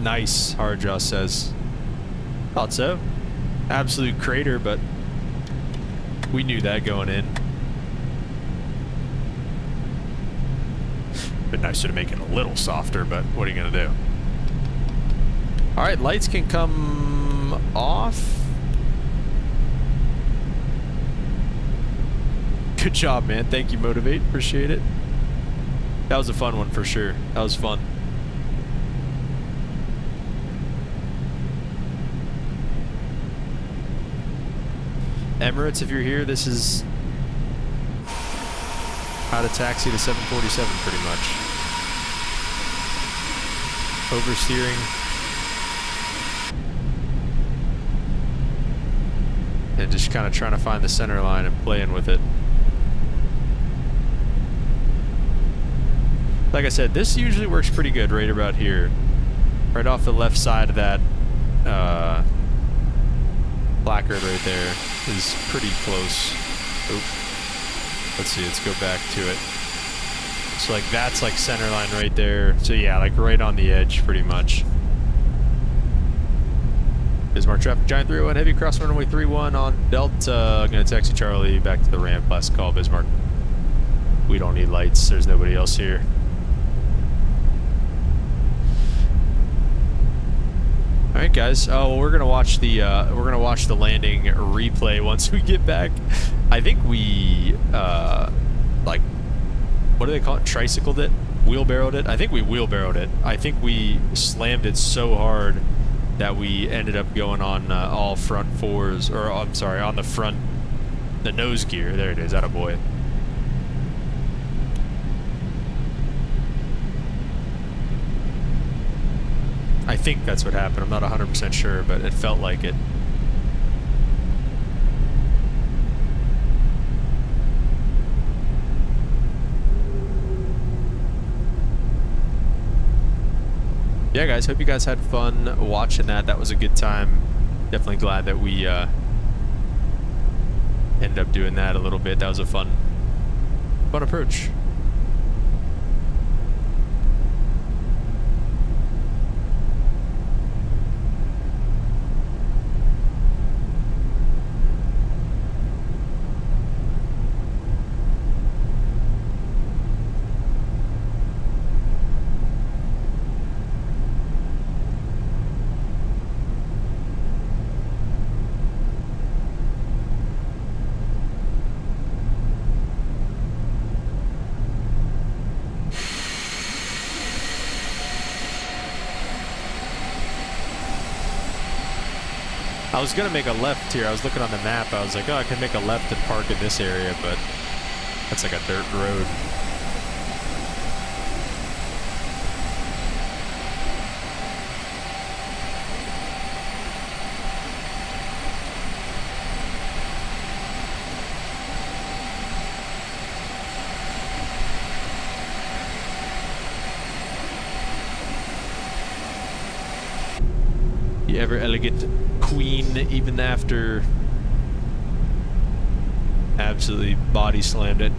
Nice, Hardjaw says. Thought so. Absolute crater, but We knew that going in. Been nicer to make it a little softer, but what are you gonna do? All right, lights can come off. Good job, man. Thank you, Motivate. Appreciate it. That was a fun one for sure. That was fun. Emirates, if you're here, this is how to taxi to 747 pretty much. Oversteering. And just kind of trying to find the center line and playing with it. Like I said, this usually works pretty good right about here. Right off the left side of that placard right there is pretty close. Oop. Let's see, let's go back to it. So like that's like center line right there. So yeah, like right on the edge pretty much. Bismarck traffic, Giant 301 heavy cross runway 31 on Delta. I'm gonna taxi Charlie back to the ramp. Last call, Bismarck. We don't need lights. There's nobody else here. All right, guys. Oh, well, we're gonna watch the landing replay once we get back. I think we like, what do they call it? Tricycled it, wheelbarrowed it. I think we wheelbarrowed it. I think we slammed it so hard that we ended up going on all front fours, or I'm sorry, on the front, the nose gear. There it is. Attaboy. I think that's what happened. I'm not 100% sure, but it felt like it. Yeah, guys, hope you guys had fun watching that. That was a good time. Definitely glad that we ended up doing that a little bit. That was a fun approach. I was gonna make a left here. I was looking on the map. I was like, oh, I can make a left and park in this area, but that's like a dirt road. The ever elegant Queen, even after absolutely body slammed it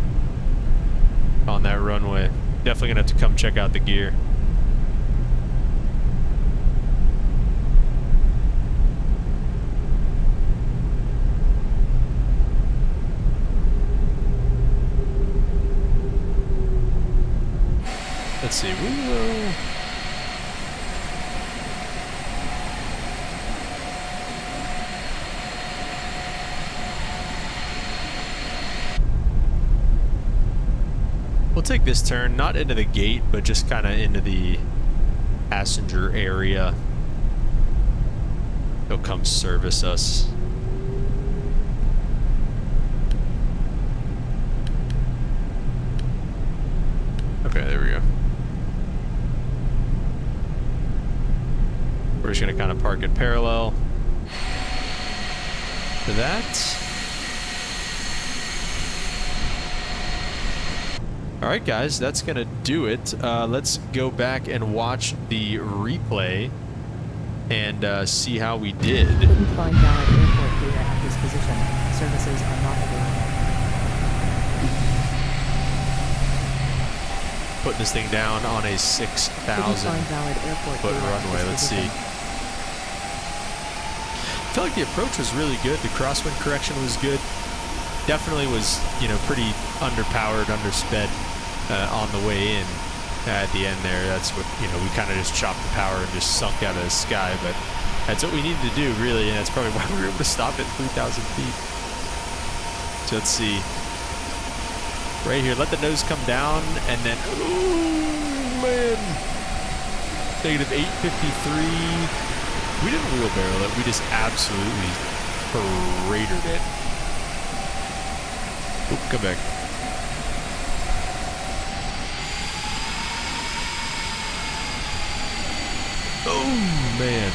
on that runway. Definitely gonna have to come check out the gear. Let's see, we will... We'll take this turn, not into the gate, but just kind of into the passenger area. He'll come service us. Okay, there we go. We're just going to kind of park it parallel to that. Alright guys, that's gonna do it. Let's go back and watch the replay and see how we did. Couldn't find valid airport data at this position. Services are not available. Putting this thing down on a 6,000 foot runway. Let's see. I feel like the approach was really good. The crosswind correction was good. definitely was, you know, pretty underpowered, undersped on the way in. At the end there, that's what, you know, we kind of just chopped the power and just sunk out of the sky, but that's what we needed to do, really, and that's probably why we were able to stop at 3,000 feet. So let's see. Right here, let the nose come down, and then, oh, man. Negative 853. We didn't wheelbarrow it, we just absolutely cratered it. Oop, come back. Oh, man.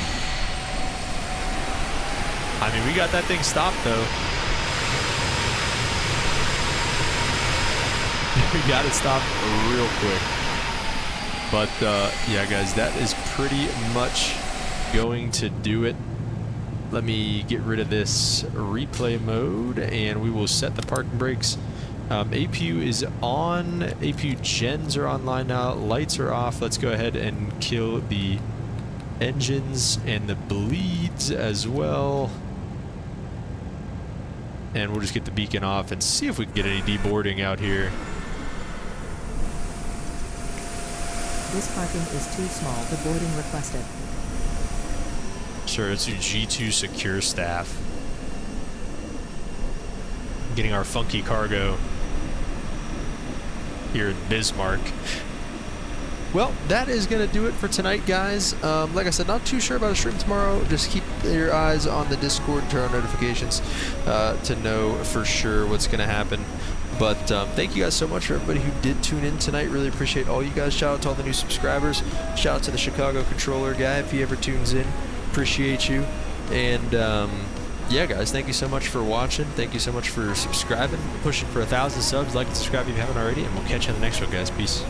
I mean, we got that thing stopped, though. We got it stopped real quick. But, yeah, guys, that is pretty much going to do it. Let me get rid of this replay mode, and we will set the parking brakes. APU is on. APU gens are online now. Lights are off. Let's go ahead and kill the engines and the bleeds as well, and we'll just get the beacon off and see if we can get any deboarding out here. This parking is too small. Deboarding requested. Sure, it's your G2 secure staff. Getting our funky cargo here in Bismarck. Well, that is going to do it for tonight, guys. Like I said, not too sure about a stream tomorrow. Just keep your eyes on the Discord, turn on notifications to know for sure what's going to happen. But thank you guys so much for everybody who did tune in tonight. Really appreciate all you guys. Shout out to all the new subscribers. Shout out to the Chicago controller guy if he ever tunes in. Appreciate you. And yeah, guys, thank you so much for watching. Thank you so much for subscribing. Pushing for 1,000 subs. Like and subscribe if you haven't already. And we'll catch you on the next one, guys. Peace.